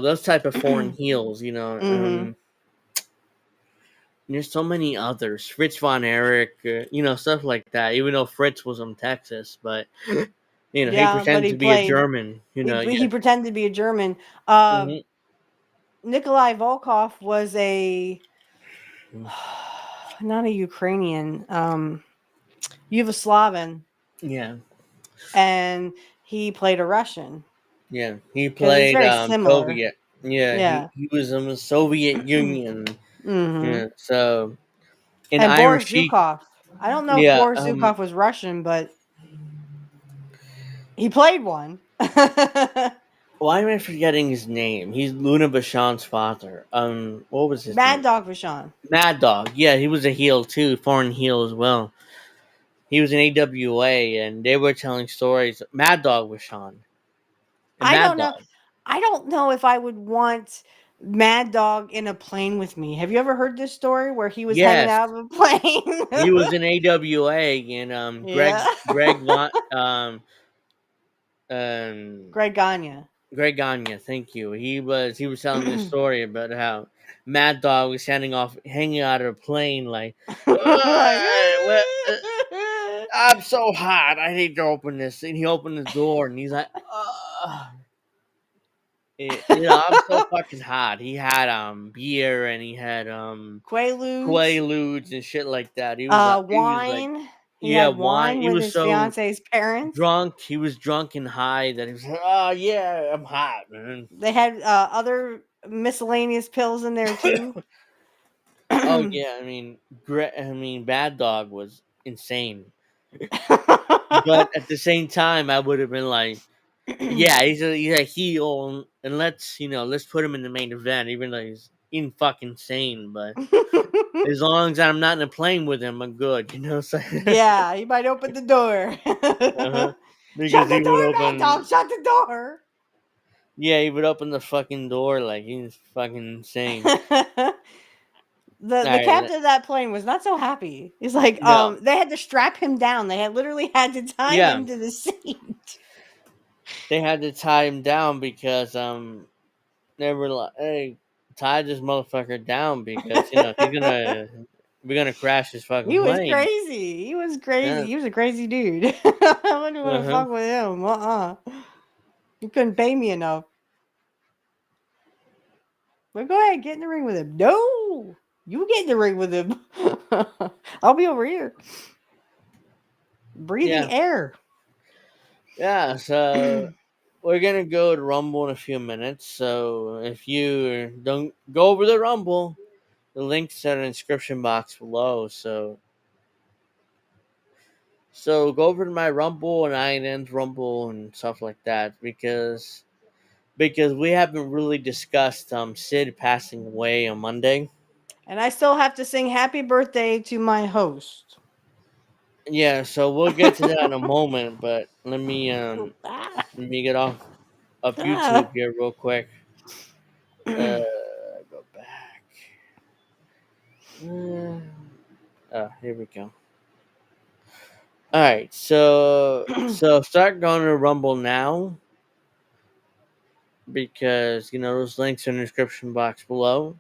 those type of foreign heels. Hmm. There's so many others. Fritz Von Erich, stuff like that. Even though Fritz was from Texas, but he Yeah, but pretended he to be a played. German. He Yeah. pretended to be a German. Uh, Hmm. Nikolai Volkov was a not a Ukrainian, Yugoslavian, Yeah. and he played a Russian Yeah. He because it's played very similar. Soviet. Yeah, Yeah. he was in the Soviet Union. Hmm. Yeah. So in And Iron Boris Sheik. Zukov. I don't know if Yeah. Boris Zukov was Russian, but he played one. Why am I forgetting his name? He's Luna Bashan's father. What was his Mad name? Dog Vachon. Mad Dog. Yeah, he was a heel too, foreign heel as well. He was in AWA, and they were telling stories. Mad Dog was Sean. And I Mad don't know. Dog. I don't know if I would want Mad Dog in a plane with me. Have you ever heard this story where he was hanging Yes, out of a plane? he was in AWA, and Yeah. Um, Greg Gagne. Greg Gagne, thank you. He was telling this story about how Mad Dog was hanging out of a plane, like, Like, well, I'm so hot. I need to open this, and he opened the door, and he's like, I'm so fucking hot. He had beer, and he had Quaaludes, Quaaludes and shit like that. He was like, wine. He yeah, had wine. wine He with was his so fiance's parents. drunk. He was drunk and high that he was like, oh yeah, I'm hot, man. They had other miscellaneous pills in there too. Oh yeah, Bad Dog was insane, but at the same time, I would have been like, yeah, he's a heel, and let's put him in the main event, even though he's fucking insane. But as long as I'm not in a plane with him, I'm good. So, Yeah, he might open the door. uh-huh. Because Shut the he would door, Mad open, Dog. Shut the door. yeah, he would open the fucking door like he's fucking insane. the All the right, captain of that plane was not so happy. He's like, no, they had to strap him down. They had literally had to tie yeah, him to the seat. they had to tie him down because they were like, hey, tie this motherfucker down because we're gonna crash his fucking He was plane. crazy. He was crazy. Yeah. He was a crazy dude. I wouldn't want to Uh-huh. fuck with him. You couldn't pay me enough. But go ahead, get in the ring with him. No, you get in the ring with him. I'll be over here breathing Yeah. air. Yeah. So we're gonna go to Rumble in a few minutes. So if you don't go over the Rumble, the links are in the description box below. So go over to my Rumble and INN's Rumble and stuff like that because we haven't really discussed Sid passing away on Monday. And I still have to sing happy birthday to my host. Yeah, so we'll get to that in a moment, but Ah, let me get off of YouTube ah. here real quick. Uh, go back. Here we go. All right, so start going to Rumble now because those links are in the description box below.